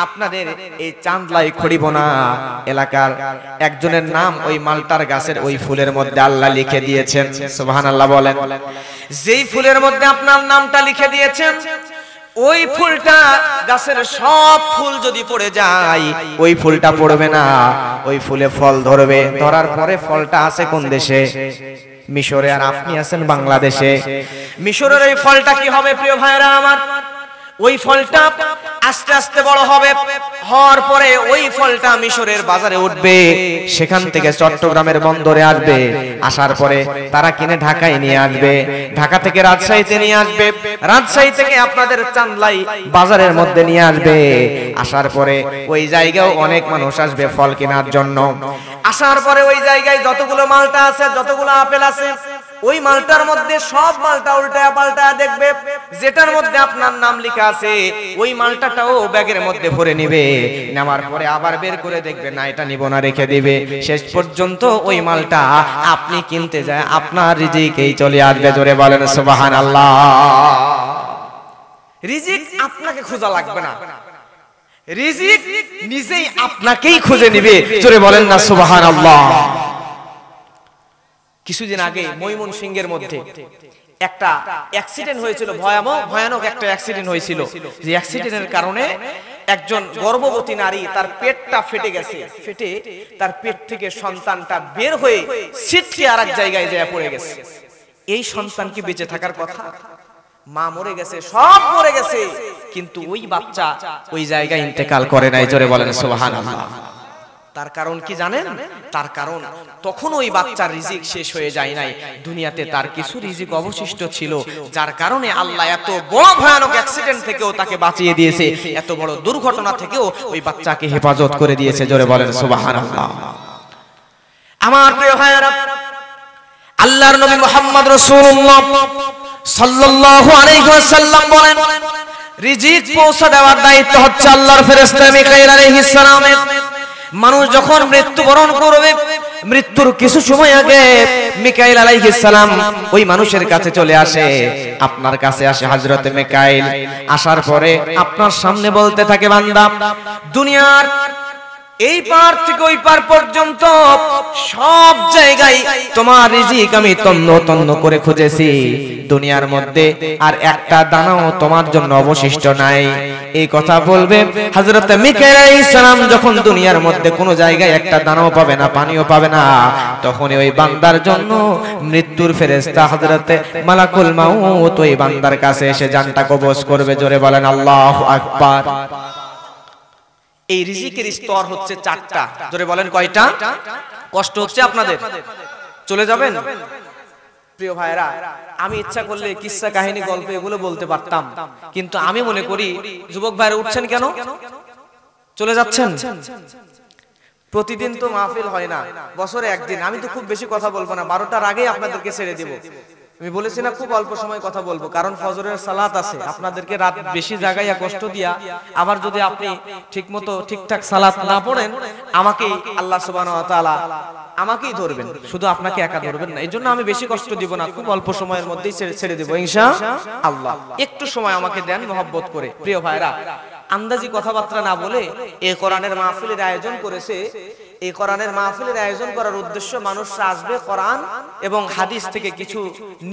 আপনাদের এই চাঁদলাই খড়িবোনা এলাকার একজনের নাম ওই মালটার গাছের ওই ফুলের মধ্যে আল্লাহ লিখে দিয়েছেন। সুবহানাল্লাহ বলেন। যেই ফুলের মধ্যে আপনার নামটা লিখে দিয়েছেন, ওই ফুলটা গাছের সব ফুল যদি পড়ে যায়, ওই ফুলটা পড়বে না, ওই ফুলে ফল ধরবে। ধরার পরে ফলটা আছে কোন দেশে? মিশরে। আর আপনি আছেন বাংলাদেশে। মিশরের ওই ফলটা কি হবে প্রিয় ভাইরা আমার? ওই ফলটা আস্তে আস্তে বড় হবে, হওয়ার পরে ওই ফলটা মিশরের বাজারে উঠবে, সেখান থেকে চট্টগ্রামের বন্দরে আসবে, আসার পরে তারা কিনে ঢাকায় নিয়ে আসবে, ঢাকা থেকে রাজশাহীতে নিয়ে আসবে, রাজশাহী থেকে আপনাদের চান্দলাই বাজারের মধ্যে নিয়ে আসবে। আসার পরে ওই জায়গায় অনেক মানুষ আসবে ফল কেনার জন্য। আসার পরে ওই জায়গায় যতগুলো মালটা আছে, যতগুলো আপেল আছে, ওই মালটার মধ্যে সব মালটা উল্টায়া পাল্টায়া দেখবে, যেটার মধ্যে আপনার নাম লেখা আছে ওই মালটাটাও ব্যাগের মধ্যে ভরে নিবে। নেওয়ার পরে আবার বের করে দেখবে, না এটা নিব না, রেখে দিবে। শেষ পর্যন্ত ওই মালটা আপনি কিনতে যায় আপনার রিজিকেই চলে আসবে। জোরে বলেন সুবহানাল্লাহ। রিজিক আপনাকে খোঁজা লাগবে না, রিজিক নিজেই আপনাকেই খুঁজে নিবে। জোরে বলেন না সুবহানাল্লাহ। কিছুদিন আগে ময়মনসিংহের মধ্যে একটা অ্যাক্সিডেন্ট হয়েছিল, ভয়ানক একটা অ্যাক্সিডেন্ট হয়েছিল। যে অ্যাক্সিডেন্টের কারণে একজন গর্ভবতী নারী, তার পেটটা ফেটে গেছে, ফেটে তার পেট থেকে সন্তানটা বের হয়ে ছিটকে আরেক জায়গায় যায় পড়ে গেছে। এই সন্তান কি বেঁচে থাকার কথা? মা মরে গেছে, সব মরে গেছে, কিন্তু ওই বাচ্চা ওই জায়গায় ইন্তেকাল করে নাই। জোরে বলেন সুবহানাল্লাহ। তার কারণ কি জানেন? তার কারণ তখন ওই বাচ্চার রিজিক শেষ হয়ে যায় নাই, দুনিয়াতে তার কিছু রিজিক অবশিষ্ট ছিল, যার কারণে আল্লাহ এত বড় ভয়ানক অ্যাক্সিডেন্ট থেকেও তাকে বাঁচিয়ে দিয়েছে, এত বড় দুর্ঘটনা থেকেও ওই বাচ্চাকে হেফাজত করে দিয়েছে। জোরে বলেন সুবহানাল্লাহ। আমার প্রিয় ভাইরা, আল্লাহর নবী মুহাম্মদ রাসূলুল্লাহ সাল্লাল্লাহু আলাইহি ওয়াসাল্লাম বলেন, রিজিক পৌঁছে দেওয়ার দায়িত্ব হচ্ছে আল্লাহর ফেরেশতা মিকাইল আলাইহিস সালামের। মানুষ যখন মৃত্যুবরণ করবে, মৃত্যুর কিছু সময় আগে মিকাইল আলাইহিস সালাম ওই মানুষের কাছে চলে আসে, আপনার কাছে আসে হযরতে মিকাইল। আসার পরে আপনার সামনে বলতে থাকে, বান্দা, দুনিয়ার এই পার থেকে ওই পার পর্যন্ত সব জায়গায় তোমার রিজিক আমি তন্ন তন্ন করে খুঁজেছি, দুনিয়ার মধ্যে আর একটা দানাও তোমার জন্য অবশিষ্ট নাই। এই কথা বলবে হযরত মিকাইল আলাইহিস সালাম যখন দুনিয়ার মধ্যে কোনো জায়গায় একটা দানাও পাবে না, পানিও পাবে না, তখন ওই বান্দার জন্য মৃত্যুর ফেরেশতা হযরত মালাকুল মাউত ওই বান্দার কাছে এসে জানটা কবজ করবে। জোরে বলেন আল্লাহু আকবার। এই রিজিকের স্তর হচ্ছে 4টা। জোরে বলেন কয়টা? কষ্ট হচ্ছে আপনাদের? চলে যাবেন? প্রিয় ভাইরা, আমি ইচ্ছা করলে কিসসা কাহিনী গল্প এগুলো বলতে পারতাম, কিন্তু আমি মনে করি যুবক ভাইরা উঠছেন কেন, চলে যাচ্ছেন? প্রতিদিন তো মাহফিল হয় না, বছরে একদিন। আমি তো খুব বেশি কথা বলবো না, 12টার আগেই আপনাদেরকে ছেড়ে দিব। আমি বলেছি না খুব অল্প সময় কথা বলবো, কারণ ফজরের সালাত আছে, আপনাদেরকে রাত বেশি জাগাইয়া কষ্ট দিয়া আবার যদি আপনি ঠিকমতো ঠিকঠাক সালাত না পড়েন, আমাকে আল্লাহ সুবহানাহু ওয়া তাআলা আমাকেই ধরবেন, শুধু আপনাকে একা ধরবেন না। এইজন্য আমি বেশি কষ্ট দিব না, খুব অল্প সময়ের মধ্যেই ছেড়ে দেব ইনশাআল্লাহ। একটু সময় আমাকে দেন মহব্বত করে। প্রিয় ভাইরা, আন্দাজি কথাবার্তা না বলে এই কোরআনের মাহফিলের আয়োজন করেছে। এই কোরআনের মাহফিলের আয়োজন করার উদ্দেশ্য মানুষরা আসবে কোরআন এবং হাদিস থেকে কিছু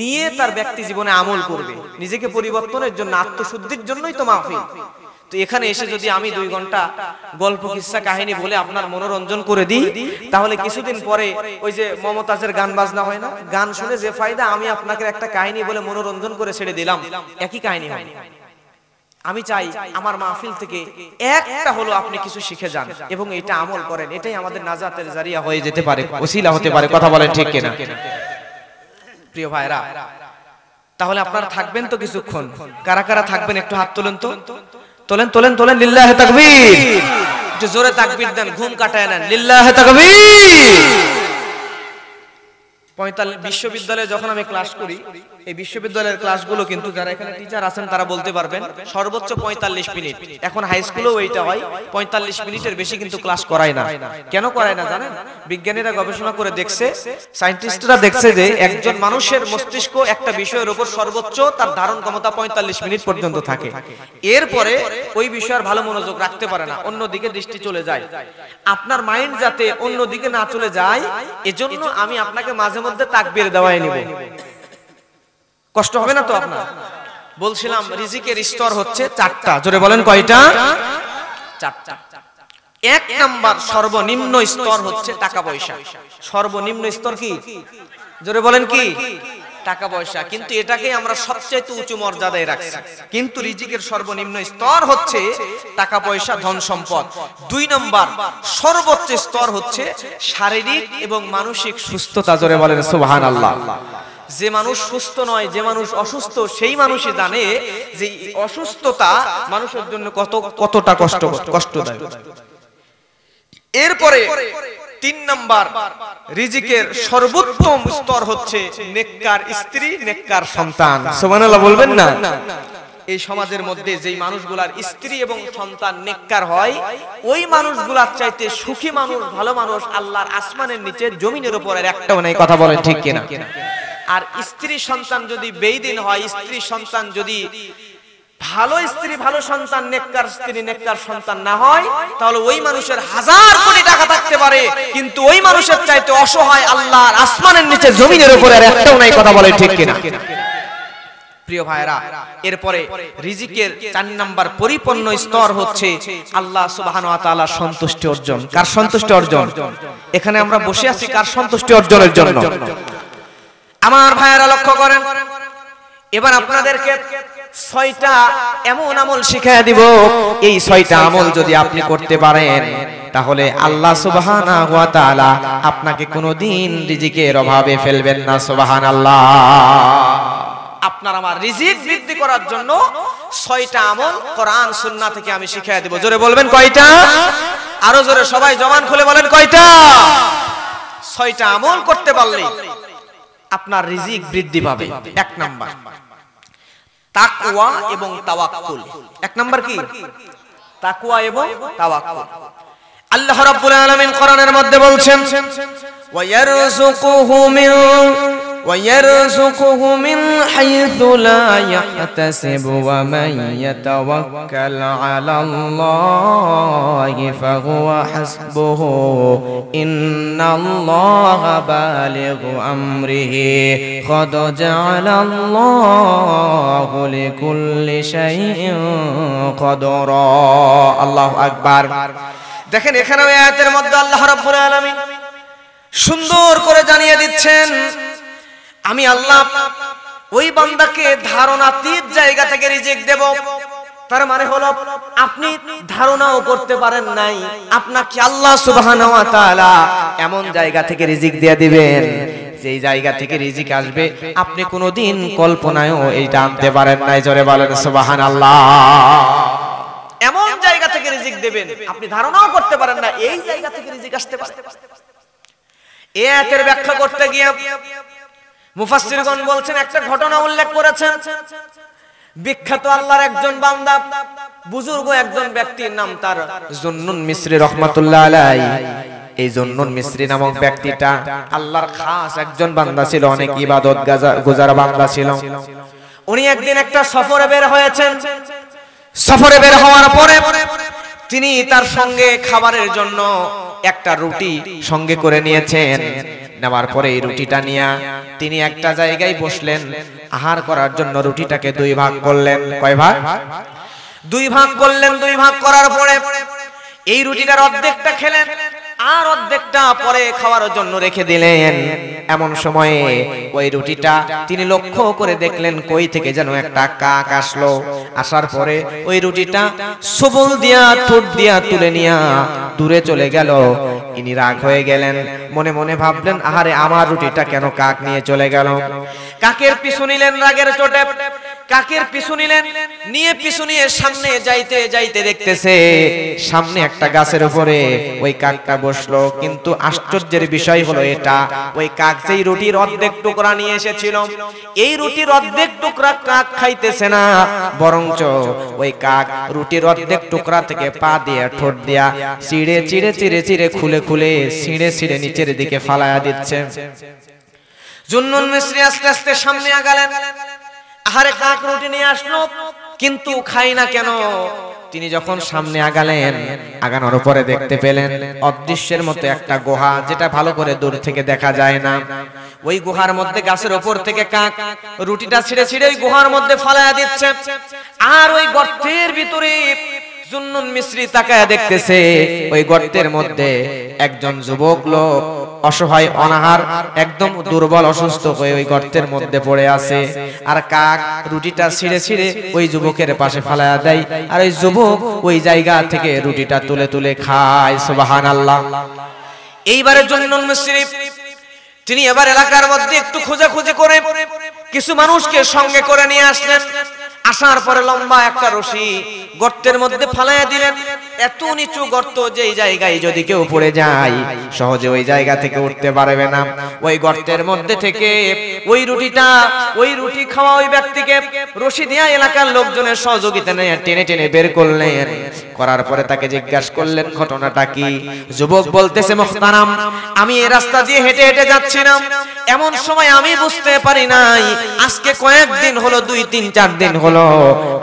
নিয়ে তার ব্যক্তি জীবনে আমল করবে, নিজেকে পরিবর্তনের জন্য, আত্মশুদ্ধির জন্যই তো মাহফিল। তো এখানে এসে যদি আমি 2 ঘন্টা গল্প কিস্সা কাহিনী বলে আপনার মনোরঞ্জন করে দিই, তাহলে কিছুদিন পরে ওই যে মমতাজের গান বাজনা হয় না, গান শুনে যে ফায়দা, আমি আপনাকে একটা কাহিনী বলে মনোরঞ্জন করে ছেড়ে দিলাম, একই কাহিনী হয়। আমি চাই আমার মাহফিল থেকে একটা হলো আপনি কিছু শিখে যান এবং এটা আমল করেন। এটাই আমাদের নাজাতের জারিয়া হয়ে যেতে পারে, ওসিলা হতে পারে। কথা বলেন ঠিক কিনা? প্রিয় ভাইরা, তাহলে আপনারা থাকবেন তো কিছুক্ষণ? কারা কারা থাকবেন একটু হাত তোলেন তো। তোলেন তোলেন তোলেন, লিল্লাহে তাকবীর। একটু জোরে তাকবীর দেন, ঘুম কাটায় নেন, লিল্লাহে তাকবীর। বিশ্ববিদ্যালয়ে যখন আমি ক্লাস করি, এই বিশ্ববিদ্যালয়ের ক্লাসগুলো কিন্তু যারা এখানে টিচার আছেন তারা বলতে পারবেন, সর্বোচ্চ 45 মিনিট। এখন হাই স্কুলেও এইটা হয়, 45 মিনিটের বেশি কিন্তু ক্লাস করায় না। কেন করায় না জানেন? বিজ্ঞানীরা গবেষণা করে দেখছে, সায়েন্টিস্টরা দেখছে যে একজন মানুষের মস্তিষ্ক একটা বিষয়ের উপর সর্বোচ্চ তার ধারণ ক্ষমতা 45 মিনিট পর্যন্ত থাকে। এরপরে ওই বিষয়ের ভালো মনোযোগ রাখতে পারে না, অন্যদিকে দৃষ্টি চলে যায়। আপনার মাইন্ড যাতে অন্যদিকে না চলে যায়, এজন্য আমি আপনাকে মাঝে মধ্যে তাকবীর দেওয়াই নিব। কষ্ট হবে না তো আপনার? বলছিলাম রিজিকের স্তর হচ্ছে 4টা। জোরে বলেন কয়টা? 4টা। 1 নাম্বার সর্বনিম্ন স্তর হচ্ছে টাকা পয়সা। সর্বনিম্ন স্তর কি? জোরে বলেন কি? টাকা পয়সা। কিন্তু এটাকে আমরা সবচেয়ে উঁচু মর্যাদায় রাখছি। কিন্তু রিজিকের সর্বনিম্ন স্তর হচ্ছে টাকা পয়সা, ধন সম্পদ। 2 নাম্বার সর্বোচ্চ স্তর হচ্ছে শারীরিক এবং মানসিক সুস্থতা। জোরে বলেন সুবহানাল্লাহ। যে মানুষ সুস্থ নয়, যে মানুষ অসুস্থ, সেই মানুষই জানে যে অসুস্থতা মানুষের জন্য কতটা কষ্টদায়ক। এরপরে 3 নাম্বার রিজিকের সর্বোত্তম স্তর হচ্ছে নেককার স্ত্রী, নেককার সন্তান। সুবহানাল্লাহ বলবেন না? এই সমাজের মধ্যে যেই মানুষগুলার স্ত্রী এবং সন্তান নেককার হয়, ওই মানুষগুলার চাইতে সুখী মানুষ, ভালো মানুষ আল্লাহর আসমানের নিচে জমিনের উপর একটাও নাই। কথা বলেন ঠিক কিনা? আর স্ত্রী সন্তান যদি বেঈদিন হয়, স্ত্রী সন্তান যদি ভালো স্ত্রী, ভালো সন্তান, নেককার স্ত্রী, নেককার সন্তান না হয়, তাহলে ওই মানুষের 1000 কোটি টাকা থাকতে পারে, কিন্তু ওই মানুষের চাইতে অসহায় আল্লাহর আসমানের নিচে জমিনের উপরে আর একটাও নাই। কথা বলে ঠিক কিনা? প্রিয় ভাইরা, এরপরে রিজিকের 4 নাম্বার পরিপূর্ণ স্তর হচ্ছে আল্লাহ সুবহানাহু ওয়া তাআলার সন্তুষ্টি অর্জন। কার সন্তুষ্টি অর্জন? এখানে আমরা বসে আছি কার সন্তুষ্টি অর্জনের জন্য? আমার ভাইয়েরা লক্ষ্য করেন, এবার আপনাদেরকে 6টা এমন আমল শিখিয়ে দিব। এই 6টা আমল যদি আপনি করতে পারেন, তাহলে আল্লাহ সুবহানাহু ওয়া তাআলা আপনাকে কোনোদিন রিজিকের অভাবে ফেলবেন না। সুবহানাল্লাহ। আপনার আমার রিজিক বৃদ্ধি করার জন্য 6টা আমল কোরআন সুন্নাহ থেকে আমি শিখিয়ে দেব। জোরে বলবেন কয়টা? আরো জোরে সবাই জবান খুলে বলেন কয়টা? 6টা আমল করতে পারলে আপনার রিজিক বৃদ্ধি পাবে। 1 নাম্বার তাকওয়া এবং তাওয়াক্কুল। 1 নাম্বার কি? তাকওয়া এবং তাওয়াক্কুল। আল্লাহ রাব্বুল আলামিন কোরআনের মধ্যে বলছেন, ويرزقه من حيث لا يحتسب ومن يتوكل على الله فهو حسبه إن الله بالغ أمره قد جعل الله لكل شيء قدرا। الله أكبر। দেখেন এখানে আয়াতের মধ্যে আল্লাহ রাব্বুল আলামিন সুন্দর করে জানিয়ে দিচ্ছেন, আমি আল্লাহ ওই বান্দাকে ধারণাতীত জায়গা থেকে রিজিক দেব। তার মানে হলো আপনি ধারণাও করতে পারেন নাই, আপনাকে আল্লাহ সুবহানাহু ওয়া তাআলা এমন জায়গা থেকে রিজিক দিয়ে দিবেন, যেই জায়গা থেকে রিজিক আসবে আপনি কোনোদিন কল্পনায়ও এইটা আনতে পারেন নাই। জোরে বলেন সুবহানাল্লাহ। এমন জায়গা থেকে রিজিক দেবেন আপনি ধারণাও করতে পারেন না, এই জায়গা থেকে রিজিক আসতে পারে। এই আয়াতের ব্যাখ্যা করতে গিয়ে মুফাসসিরগণ বলছেন, একটা ঘটনা উল্লেখ করেছেন। বিখ্যাত আল্লাহর একজন বান্দা, বুজুর্গ একজন ব্যক্তির নাম তার জুন্নুন মিসরি রাহমাতুল্লাহ আলাইহি। এই জুন্নুন মিসরি নামক ব্যক্তিটা আল্লাহর খাস একজন বান্দা ছিল, অনেক ইবাদত গুজার বান্দা ছিল। উনি একদিন একটা সফরে বের হয়েছেন। সফরে বের হওয়ার পরে তিনি তার সঙ্গে খাবারের জন্য একটা রুটি সঙ্গে করে নিয়েছেন। নেওয়ার পরে এই রুটিটা নিয়ে তিনি একটা জায়গায় বসলেন আহার করার জন্য। রুটিটাকে দুই ভাগ করলেন। কয় ভাগ? দুই ভাগ করলেন। দুই ভাগ করার পরে এই রুটিটার অর্ধেকটা খেলেন আর অর্ধেকটা পরে খাওয়ার জন্য রেখে দিলেন। এমন সময়ে ওই রুটিটা তিনি লক্ষ্য করে দেখলেন কই থেকে যেন একটা কাক আসলো। আসার পরে ওই রুটিটা সবল দিয়া ঠোঁট দিয়া তুলে নিয়া দূরে চলে গেল। ইনি রাগ হয়ে গেলেন, মনে মনে ভাবলেন আহারে আমার রুটিটা কেন কাক নিয়ে চলে গেল। কাকের পিছু নিলেন রাগের চোটে। কাকের পিছু নিলেন, নিয়ে পিছু নিয়ে সামনে যাইতে যাইতে দেখতেছে সামনে একটা গাছের উপরে ওই কাকটা বসলো। কিন্তু আশ্চর্যের বিষয় হলো এটা, ওই কাক যেই রুটির অর্ধেক টুকরা নিয়ে এসেছিল এই রুটির অর্ধেক টুকরা কাক খাইতেছে না, বরঞ্চ ওই কাক রুটির অর্ধেক টুকরা থেকে পা দিয়ে ঠোঁট দিয়া চিড়ে চিড়ে চিড়ে চিড়ে খুলে খুলে ছিঁড়ে ছিঁড়ে নিচের দিকে ফালায়া দিচ্ছে। জুন্নুন মিসরি আস্তে আস্তে সামনে আগালেন। আহারে কাক রুটি নিয়ে আসলো কিন্তু খাই না কেন। তিনি যখন সামনে আগালেন, আগানোর পরে দেখতে পেলেন অদৃশ্যের মতো একটা গুহা, যেটা ভালো করে দূর থেকে দেখা যায় না। ওই গুহার মধ্যে গাছের উপর থেকে কাক রুটিটা ছিঁড়ে ছিঁড়ে ওই গুহার মধ্যে ফালায়া দিচ্ছে। আর ওই গর্তের ভিতরে জুন্নুন মিসরি তাকায়া দেখতেছে ওই গর্তের মধ্যে একজন যুবক লোক অসহায় অনাহার একদম দুর্বল অসুস্থ হয়ে ওই গর্তের মধ্যে পড়ে আছে। আর কাক রুটিটা ছিঁড়ে ছিঁড়ে ওই যুবকের পাশে ফালায়া দেয় আর ওই যুবক ওই জায়গা থেকে রুটিটা তুলে তুলে খায়। সুবহানাল্লাহ। এইবারে জুন্নুন মিসরি তিনি এবার এলাকার মধ্যে একটু খোঁজাখুঁজি করে কিছু মানুষকে সঙ্গে করে নিয়ে আসলেন। আসার পরে লম্বা একটা রশি গর্তের মধ্যে ফালাইয়া দিলেন। এত নিচু গর্ত যে এই জায়গায় যদি কেউ পড়ে যায় সহজে ওই জায়গা থেকে উঠতে পারবে না। ওই গর্তের মধ্যে থেকে ওই রুটি খাওয়া ওই ব্যক্তিকে রশি দিয়া এলাকার লোকজনের সহযোগিতা নিয়ে টেনে টেনে বের করলেন। করার পরে তাকে জিজ্ঞাসা করলেন ঘটনাটা কি। যুবক বলতেছে, মুহতারাম, আমি এই রাস্তা দিয়ে হেঁটে হেঁটে যাচ্ছিলাম, এমন সময় আমি বুঝতে পারি নাই আজকে কয়েকদিন হলো, 2-3-4 দিন হলো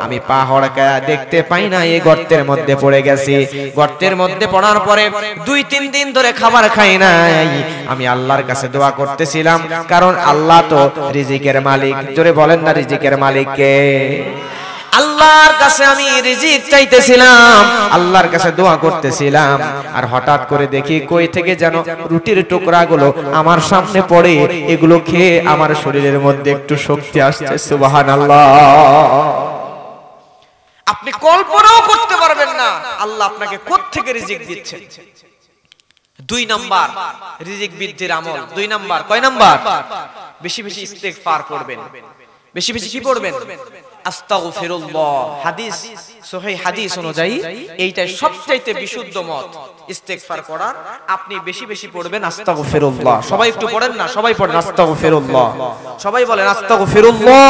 আমি পা হড়কা দেখতে পাই না এই গর্তের মধ্যে পড়ে গেছি। গর্তের মধ্যে পড়ার পরে 2-3 দিন ধরে খাবার খাই নাই। আমি আল্লাহর কাছে দোয়া করতেছিলাম, কারণ আল্লাহ তো রিজিকের মালিক। জোরে বলেন না রিজিকের মালিক কে? আল্লাহর কাছে আমি রিজিক চাইতেছিলাম, আল্লাহর কাছে দোয়া করতেছিলাম। আর হঠাৎ করে দেখি কই থেকে যেন রুটির টুকরাগুলো আমার সামনে পড়ে, এগুলো খেয়ে আমার শরীরের মধ্যে একটু শক্তি আসছে। সুবহানাল্লাহ। আপনি কল্পনাও করতে পারবেন না আল্লাহ আপনাকে কোত্থেকে রিজিক দিচ্ছেন। 2 নাম্বার রিজিক বৃদ্ধির আমল। 2 নাম্বার, কয় নাম্বার? বেশি বেশি ইস্তেগফার পড়বেন। বেশি বেশি কি পড়বেন? আস্তাগফিরুল্লাহ। হাদিস, সহিহ হাদিস অনুযায়ী এইটাই সবচাইতে বিশুদ্ধ মত ইস্তেগফার করার। আপনি বেশি বেশি পড়বেন আস্তাগফিরুল্লাহ। সবাই একটু পড়েন না, সবাই পড়েন আস্তাগফিরুল্লাহ। সবাই বলেন আস্তাগফিরুল্লাহ।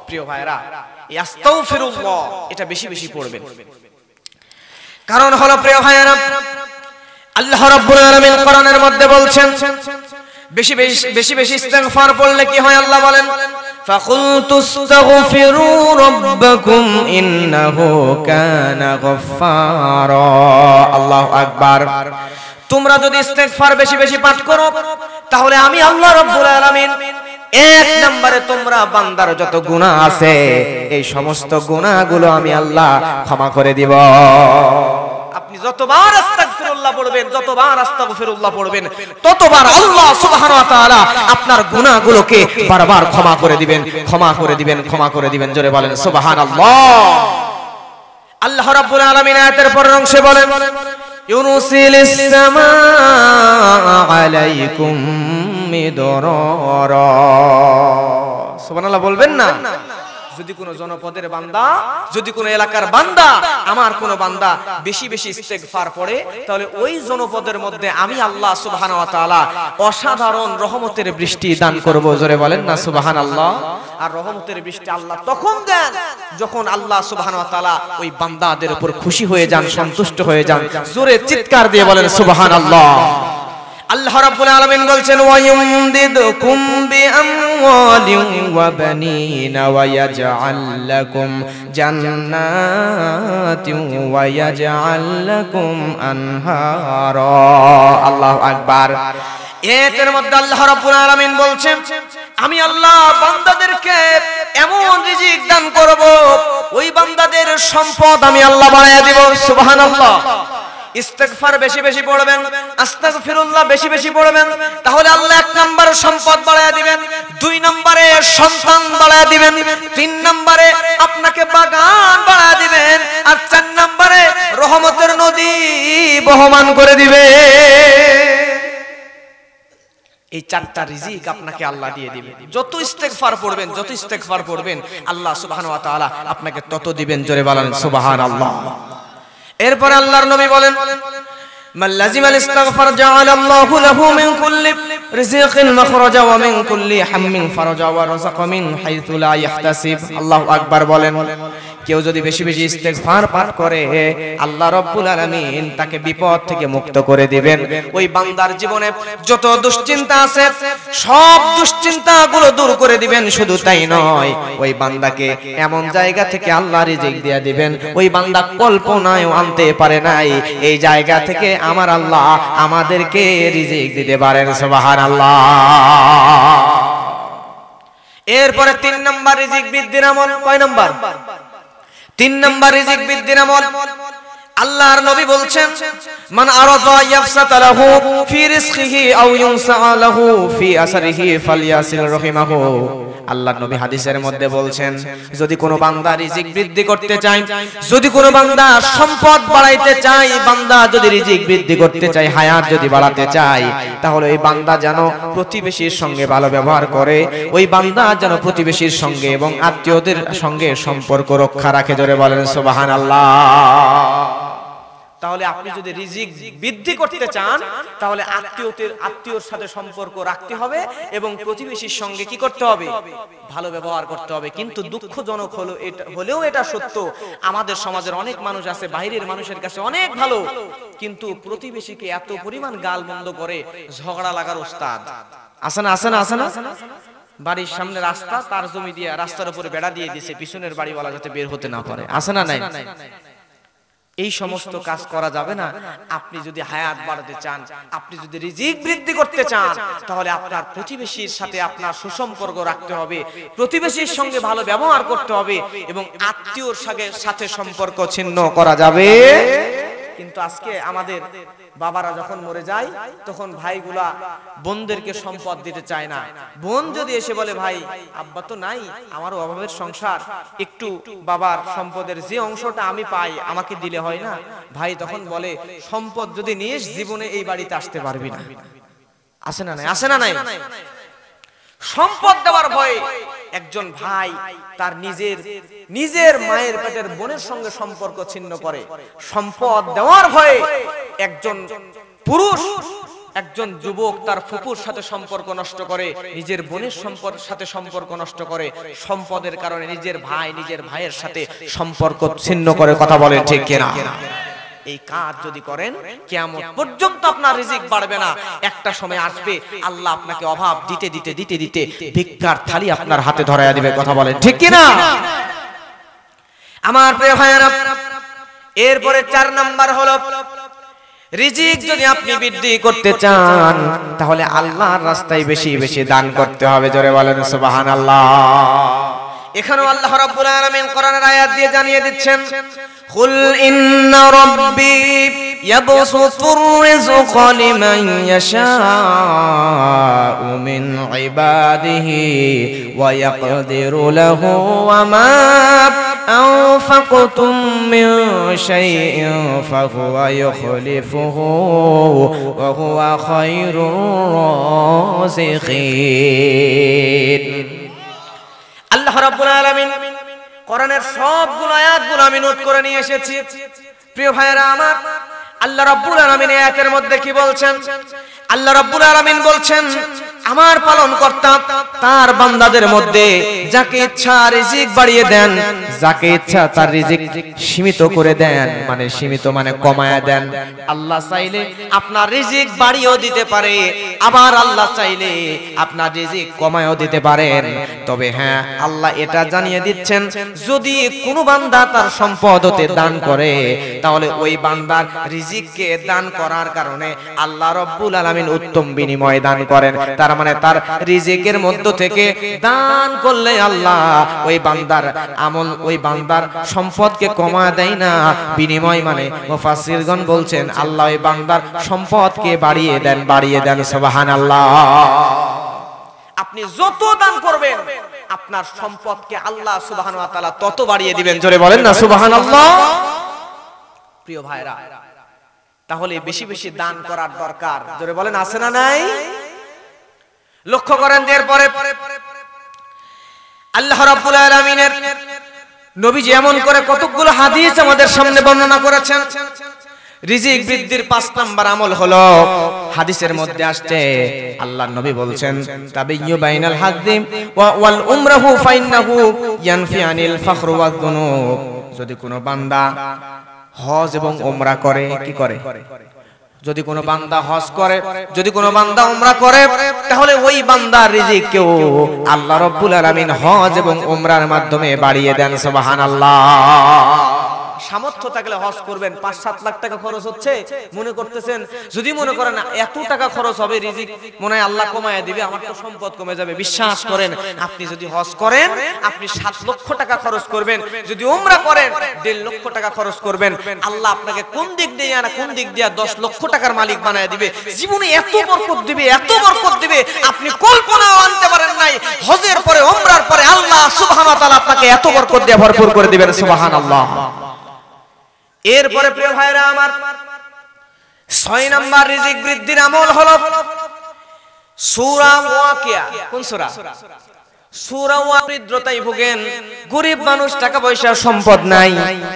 প্রিয় ভাইরা, এই আস্তাগফিরুল্লাহ এটা বেশি বেশি পড়বেন। কারণ হলো প্রিয় ভাইরা, আল্লাহ রাব্বুল আলামিন কোরআনের মধ্যে বলছেন বেশি বেশি বেশি ইস্তেগফার পড়লে কি হয়। আল্লাহ বলেন, ফাকুলতু আস্তাগফিরু রাব্বাকুম ইন্নাহু কানা গফফারা। আল্লাহু আকবার। তোমরা যদি ইস্তেগফার বেশি বেশি পাঠ করো তাহলে আমি আল্লাহ রাব্বুল আলামিন 1 নম্বরে তোমরা বান্দার যত গুনাহ আছে এই সমস্ত গুনাহগুলো আমি আল্লাহ ক্ষমা করে দিব। আপনি যতবার আস্তাগফিরুল্লাহ পড়বেন, যতবার আস্তাগফিরুল্লাহ পড়বেন, ততবার আল্লাহ সুবহানাহু ওয়া তাআলা আপনার গুনাহগুলোকে বারবার ক্ষমা করে দিবেন, ক্ষমা করে দিবেন, ক্ষমা করে দিবেন। জোরে বলেন সুবহানাল্লাহ। আল্লাহ রাব্বুল আলামিন আয়াতের পরের অংশে বলেন, ইউরসিলিস সামাআ আলাইকুম মিদরারা। সুবহানাল্লাহ বলবেন না? যদি কোনো জনপদের বান্দা, যদি কোনো এলাকার বান্দা, আমার কোনো বান্দা বেশি বেশি ইস্তেগফার পড়ে, তাহলে ওই জনপদের মধ্যে আমি আল্লাহ সুবহানাহু ওয়া তাআলা অসাধারণ রহমতের বৃষ্টি দান করব। জোরে বলেন না সুবহানাল্লাহ। আর রহমতের বৃষ্টি আল্লাহ তখন দেন যখন আল্লাহ সুবহানাহু ওয়া তাআলা ওই বান্দাদের উপর খুশি হয়ে যান, সন্তুষ্ট হয়ে যান। জোরে চিৎকার দিয়ে বলেন সুবহানাল্লাহ। আল্লাহ রাব্বুল আলামিন বলছেন ওয়ায়ুমদিদকুম বিআমওয়ালিন ওয়া বানিনা ওয়া ইয়াজআল লাকুম জান্নাতিন ওয়া ইয়াজআল লাকুম আনহারা। আল্লাহু আকবার। এর মধ্যে আল্লাহ রাব্বুল আলামিন বলছেন আমি আল্লাহ বান্দাদেরকে এমন রিজিক দান করব, ওই বান্দাদের সম্পদ আমি আল্লাহ বাড়ায়া দিব। সুবহানাল্লাহ। ইস্তিগফার বেশি বেশি পড়বেন, আস্তাগফিরুল্লাহ বেশি বেশি পড়বেন, তাহলে আল্লাহ 1 নম্বরে সম্পদ বাড়ায়া দিবেন, 2 নম্বরে সন্তান বাড়ায়া দিবেন, 3 নম্বরে আপনাকে বাগান বাড়ায়া দিবেন, আর 4 নম্বরে রহমতের নদী বহমান করে দিবে। এই 4টা রিজিক আপনাকে আল্লাহ দিয়ে দিবেন। যত ইস্তিগফার পড়বেন, যত ইস্তিগফার পড়বেন, আল্লাহ সুবহানাহু ওয়া তাআলা আপনাকে তত দিবেন। জোরে বলেন সুবহানাল্লাহ। এরপর আল্লাহর নবী বলেন মান লাজিমাল ইস্তিগফার জাআলাল্লাহু লাহু মিন কুল্লি রিজকিন মাখরাজা ওয়া মিন কুল্লি হাম্মিন ফারাজা ওয়া রাযাকা মিন হাইথু লা ইয়াহতাসিব। আল্লাহু আকবার বলেন। কেউ যদি বেশি বেশি ইস্তিগফার পাঠ করে আল্লাহ রাব্বুল আলামিন তাকে বিপদ থেকে মুক্ত করে দিবেন। ওই বান্দার জীবনে যত দুশ্চিন্তা আছে সব দুশ্চিন্তাগুলো দূর করে দিবেন। শুধু তাই নয়, ওই বান্দাকে এমন জায়গা থেকে আল্লাহ রিজিক দিয়ে দিবেন ওই বান্দা কল্পনায়ও আনতে পারে নাই। এই জায়গা থেকে আমার আল্লাহ আমাদেরকে রিজিক দিতে পারেন। সুবহানাল্লাহ। এরপরে 3 নাম্বার রিজিক বৃদ্ধির আমল। কয় নাম্বার? 3 নাম্বার রিজিক বৃদ্ধির আমল। আল্লাহর নবী বলছেন মান আরাদা ইয়াফসাতা লাহু ফি রিজকিহি আও ইউনসা লাহু ফি আসরিহি ফালইয়াসিল রহিমাহু। আল্লাহর নবী হাদিসের মধ্যে বলছেন যদি কোনো বান্দা রিজিক বৃদ্ধি করতে চায়, যদি কোনো বান্দা সম্পদ বাড়াইতে চায়, বান্দা যদি রিজিক বৃদ্ধি করতে চায়, হায়াত যদি বাড়াতে চায়, তাহলে ওই বান্দা যেন প্রতিবেশীর সঙ্গে ভালো ব্যবহার করে, ওই বান্দা যেন প্রতিবেশীর সঙ্গে এবং আত্মীয়দের সঙ্গে সম্পর্ক রক্ষা রাখে। জোরে বলেন সুবহানাল্লাহ। তাহলে আপনি যদি রিজিক বৃদ্ধি করতে চান তাহলে আত্মীয়র সাথে সম্পর্ক রাখতে হবে এবং প্রতিবেশীর সঙ্গে কি করতে হবে? ভালো ব্যবহার করতে হবে। কিন্তু দুঃখজনক হলেও এটা সত্য, আমাদের সমাজের অনেক মানুষ আছে বাইরের মানুষের কাছে অনেক ভালো, কিন্তু প্রতিবেশীকে এত পরিমাণ গালমন্দ করে ঝগড়া লাগার ওস্তাদ। আছে না? আছে না? আছে না? বাড়ির সামনে রাস্তা, তার জমি দিয়ে রাস্তার উপরে বেড়া দিয়ে দিয়েছে, পিছনের বাড়িওয়ালা যাতে বের হতে না পারে। আছে না? নাই? এই সমস্ত কাজ করা যাবে না। আপনি যদি হায়াত বাড়াতে চান, আপনি যদি রিজিক বৃদ্ধি করতে চান, তাহলে আপনার প্রতিবেশীর সাথে আপনার সুসম্পর্ক রাখতে হবে, প্রতিবেশীর সঙ্গে ভালো ব্যবহার করতে হবে এবং আত্মীয়র সাথে সম্পর্ক ছিন্ন করা যাবে। কিন্তু আজকে আমাদের বাবারা যখন মরে যায় তখন ভাইগুলা বোনদেরকে সম্পদ দিতে চায় না। বোন যদি এসে বলে ভাই আব্বা তো নাই, আমারও অভাবের সংসার, একটু বাবার সম্পদের যে অংশটা আমি পাই আমাকে দিলে হয় না? ভাই তখন বলে সম্পদ যদি নিস জীবনে এই বাড়িতে আসতে পারবি না। আসে না? নাই? আসে না? নাই? সম্পদ দেওয়ার ভয়ে একজন ভাই তার নিজের মায়ের পেটের বোনের সঙ্গে সম্পর্ক ছিন্ন করে। সম্পদ দেওয়ার ভয়ে একজন পুরুষ, একজন যুবক তার ফুপুর সাথে সম্পর্ক নষ্ট করে, নিজের বোনের সাথে সম্পর্ক নষ্ট করে। সম্পদের কারণে নিজের ভাইয়ের সাথে সম্পর্ক ছিন্ন করে। কথা বলেন ঠিক কিনা? এই কাজ যদি করেন কিয়ামত পর্যন্ত আপনার রিজিক বাড়বে না। একটা সময় আসবে আল্লাহ আপনাকে অভাব দিতে দিতে দিতে দিতে ভিক্ষার থালি আপনার হাতে ধরায়া দিবে। কথা বলেন ঠিক কিনা? আমার প্রিয় ভাইয়েরা, এরপরে 4 নাম্বার হলো রিজিক যদি আপনি বৃদ্ধি করতে চান তাহলে আল্লাহর রাস্তায় বেশি বেশি দান করতে হবে। জোরে বলেন সুবহানাল্লাহ। এখানেও আল্লাহ রাব্বুল আলামিন কোরআনের আয়াত দিয়ে জানিয়ে দিচ্ছেন কুল ইন্না রাব্বি ইয়াবসুতুর রিজকা লিমান ইয়াশাউ মিন ইবাদিহি ওয়া ইয়াকদিরু লাহু ওয়া মা আনফাকতুম মিন শাইইন ফাহুয়া ইউখলিফুহু ওয়া হুয়া খায়রুর রাযিকিন। আল্লাহ রাব্বুল আলামিন কোরআনের সবগুলো আয়াতগুলো আমি নোট করে নিয়ে এসেছি। প্রিয় ভাইয়েরা আমার, আল্লাহ রাব্বুল আলামিন এই আয়াতের মধ্যে কি বলছেন? আল্লাহ রাব্বুল আলামিন বলছেন আমার পালনকর্তা তার বান্দাদের মধ্যে যাকে ইচ্ছা রিজিক বাড়িয়ে দেন, যাকে ইচ্ছা তার রিজিক সীমিত করে দেন, মানে সীমিত মানে কমায়া দেন। আল্লাহ চাইলে আপনার রিজিক বাড়িয়েও দিতে পারে, আবার আল্লাহ চাইলে আপনার রিজিক কমায়ও দিতে পারেন। তবে হ্যাঁ, আল্লাহ এটা জানিয়ে দিচ্ছেন, যদি কোনো বান্দা তার সম্পদ হতে দান করে, তাহলে ওই বান্দার রিজিককে দান করার কারণে আল্লাহ রাব্বুল আলামিন উত্তম বিনিময় দান করেন। তার মানে তার রিজিকের মধ্য থেকে দান করলে আল্লাহ ওই বান্দার আমল, ওই বান্দার সম্পদকে কমা দেয় না, বিনিময় মানে মুফাসসিরগণ বলছেন আল্লাহ ওই বান্দার সম্পদকে বাড়িয়ে দেন, বাড়িয়ে দেন। সুবহানাল্লাহ। আপনি যত দান করবেন আপনার সম্পদকে আল্লাহ সুবহানাহু ওয়া তাআলা তত বাড়িয়ে দিবেন। জোরে বলেন না সুবহানাল্লাহ। প্রিয় ভাইরা, তাহলে বেশি বেশি দান করার দরকার। জোরে বলেন আছে না নাই? লক্ষ্য করেন যে এরপরে আল্লাহ রাব্বুল আলামিনের নবী যেমন করে কতগুলো হাদিস আমাদের সামনে বর্ণনা করেছেন। রিজিক বৃদ্ধির 5 নাম্বার আমল হলো, হাদিসের মধ্যে আসছে আল্লাহর নবী বলছেন, তাবিয়্যু বাইনাল হাজ্জি ওয়াল উমরাহু ফাইন্নাহু ইয়ানফি আনিল ফাখর ওয়াজ যুনুব। যদি কোনো বান্দা হজ এবং উমরা করে, কি করে? যদি কোনো বান্দা হজ করে, যদি কোনো বান্দা উমরা করে, তাহলে ওই বান্দার রিজিককেও আল্লাহ রাব্বুল আলামিন হজ এবং উমরার মাধ্যমে বাড়িয়ে দেন। সুবহানাল্লাহ। সামর্থ্য থাকলে হজ করবেন। 5-7 লাখ টাকা খরচ হচ্ছে, মনে করতেছেন, যদি মনে করেন এত টাকা খরচ হবে, রিজিক মনে হয় আল্লাহ কমায়া দিবে, আমার তো সম্পদ কমে যাবে। বিশ্বাস করেন, আপনি যদি হজ করেন আপনি 7 লক্ষ টাকা খরচ করবেন, যদি উমরা করেন 1.5 লক্ষ টাকা খরচ করবেন, আল্লাহ আপনাকে কোন দিক দিয়ে না কোন দিক দিয়ে 10 লক্ষ টাকার মালিক বানায় দিবে। জীবনে এত বরকত দিবে, এত বরকত দিবে, আপনি কল্পনাও আনতে পারেন নাই। হজের পরে উমরার পরে আল্লাহ সুবহানাহু ওয়া তাআলা আপনাকে এত বরকত দিয়ে ভরপুর করে দিবেন। সুবহানাল্লাহ। এরপরে প্রিয় ভাইরা আমার, 6 নাম্বার রিজিক বৃদ্ধির আমল হলো সূরা ওয়াকিয়া। কোন সূরা? সূরা ওয়াকিয়ায় ভোগেন গরীব মানুষ, টাকা পয়সা সম্পদ নাই,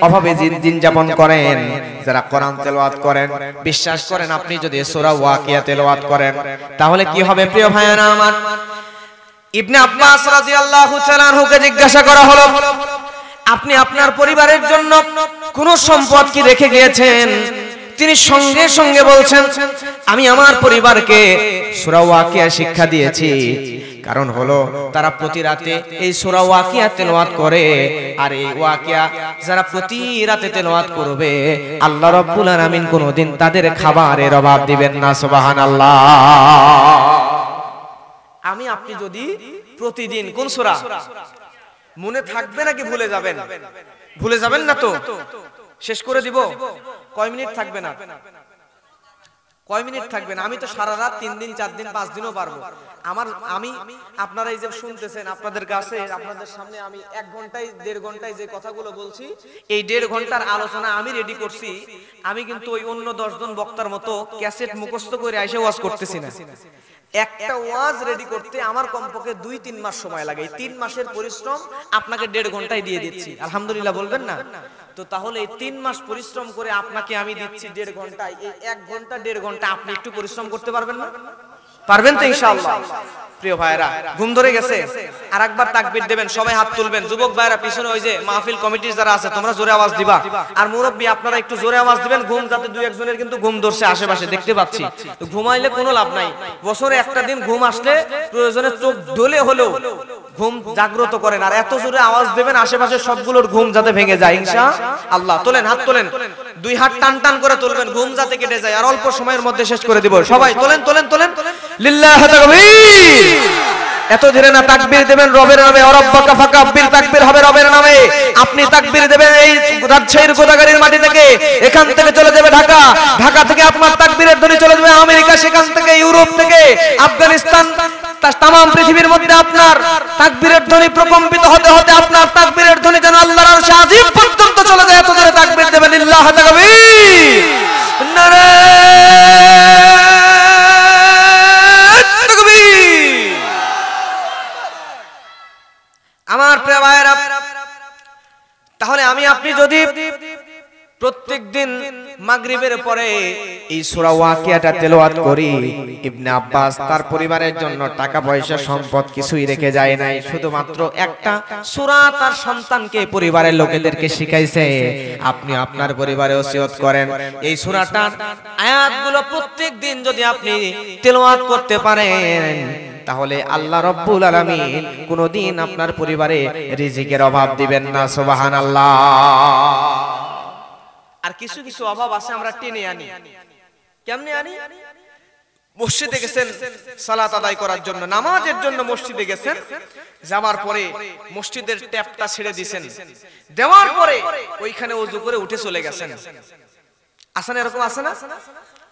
অভাবে দিন যাপন করেন। যারা কোরআন তেলাওয়াত করেন, বিশ্বাস করেন আপনি যদি সূরা ওয়াকিয়া তেলাওয়াত করেন তাহলে কি হবে প্রিয় ভাইরা আমার? ইবনে আব্বাস রাদিয়াল্লাহু তাআলা আনহুকে জিজ্ঞাসা করা হলো, আপনি আপনার পরিবারের জন্য কোন সম্পদ কি রেখে গিয়েছেন? তিনি সঙ্গে সঙ্গে বলছেন, আমি আমার পরিবারকে সূরা ওয়াকিয়া শিক্ষা দিয়েছি। কারণ হলো তারা প্রতি রাতে এই সূরা ওয়াকিয়া তেলাওয়াত করে, আর এই ওয়াকিয়া যারা প্রতি রাতে তেলাওয়াত করবে আল্লাহ রাব্বুল আলামিন কোনদিন তাদের খাবারের অভাব দিবেন না। সুবহানাল্লাহ। আমি আপনি যদি প্রতিদিন কোন সূরা মনে থাকবে নাকি ভুলে যাবেন? ভুলে যাবেন না তো? শেষ করে দিব। কয় মিনিট থাকবে না? কয় মিনিট থাকবে না? আমি তো সারা রাত 3 দিন 4 দিন 5 দিনও পারবো। আমি আপনারা এই যে শুনতেছেন, আপনাদের কাছে আপনাদের সামনে আমি 1 ঘন্টায় 1.5 ঘন্টায় যে কথাগুলো বলছি, এই 1.5 ঘন্টার আলোচনা আমি রেডি করছি। আমি কিন্তু ওই অন্য 10 জন বক্তার মতো ক্যাসেট মুখস্থ করে এসে ওয়াজ করতেছি না। একটা ওয়াজ রেডি করতে আমার কমপক্ষে 2-3 মাস সময় লাগে। এই 3 মাসের পরিশ্রম আপনাকে 1.5 ঘন্টায় দিয়ে দিচ্ছি। আলহামদুলিল্লাহ বলবেন না? তো তাহলে এই 3 মাস পরিশ্রম করে আপনাকে আমি দিচ্ছি 1.5 ঘন্টায়। এই 1 ঘন্টা 1.5 ঘন্টা আপনি একটু পরিশ্রম করতে পারবেন না? পারবেন তো ইনশাআল্লাহ? প্রিয় ভাইরা, ঘুম ধরে গেছে? আরেকবার তাকবীর দেবেন, সবাই হাত তুলবেন। যুবক ভাইরা পিছনে ওই যে মাহফিল কমিটির যারা আছে তোমরা জোরে আওয়াজ দিবা, আর মুরব্বি আপনারা একটু জোরে আওয়াজ দিবেন। ঘুম যাতে 2-1 জনের কিন্তু ঘুম ধরছে আশেপাশে দেখতে পাচ্ছি। তো ঘুমাইলে কোনো লাভ নাই। বছরে একটা দিন ঘুম আসলে প্রয়োজনে চোখ ঢলে হলেও ঘুম জাগ্রত করেন, আর এত জোরে আওয়াজ দেবেন আশেপাশে সবগুলোর ঘুম যাতে ভেঙে যায় ইনশাআল্লাহ। তোলেন, হাত তোলেন, 2 হাত টান টান করে তুলবেন, ঘুম যাতে কেটে যায়। আর অল্প সময়ের মধ্যে শেষ করে দিব। সবাই তোলেন তোলেন তোলেন, লিল্লাহি তাকবীর। এত ধীরে না, তাকবীর দেবেন রবের নামে। অরব্বাকা ফাকাব্বির, তাকবীর হবে রবের নামে। আপনি তাকবীর দেবেন এই রাজশাহীর গোদাগাড়ির মাটি থেকে, এখান থেকে চলে যাবে ঢাকা, ঢাকা থেকে আপনার তাকবীরের ধ্বনি চলে যাবে আমেরিকা, সেখান থেকে ইউরোপ থেকে আফগানিস্তান, তামাম পৃথিবীর মধ্যে আপনার তাকবীরের ধ্বনি প্রকম্পিত হতে হতে আপনার তাকবীরের ধ্বনি যেন আল্লাহর আরশে আজিম পর্যন্ত চলে যায়। এত ধীরে তাকবীর দেবেন। লিল্লাহি তাকবীর, নারে আমার প্রিয় ভাইরা, তাহলে আমি আপনি যদি প্রত্যেকদিন মাগরিবের পরে এই সূরা ওয়াকিয়াটা তেলাওয়াত করি, ইবনে আব্বাস তার পরিবারের জন্য টাকা পয়সা সম্পদ কিছুই রেখে যায় নাই, শুধুমাত্র একটা সূরা তার সন্তানকে পরিবারের লোকেদেরকে শিখাইছে। আপনি আপনার পরিবারে ওসিয়ত করেন এই সূরাটার আয়াতগুলো প্রত্যেকদিন যদি আপনি তেলাওয়াত করতে পারেন তাহলে আল্লাহ রাব্বুল আলামিন কোনদিন আপনার পরিবারে রিজিকের অভাব দিবেন না। সুবহানাল্লাহ। আর কিছু কিছু অভাব আছে আমরা টেনে আনি। কেমনে আনি? মসজিদে গেছেন সালাত আদায় করার জন্য, নামাজের জন্য মসজিদে গেছেন, যাওয়ার পরে মসজিদের ট্যাপটা ছেড়ে দিবেন, দেওয়ার পরে ওইখানে ওযু করে উঠে চলে গেছেন। আছে না এরকম? আছে না?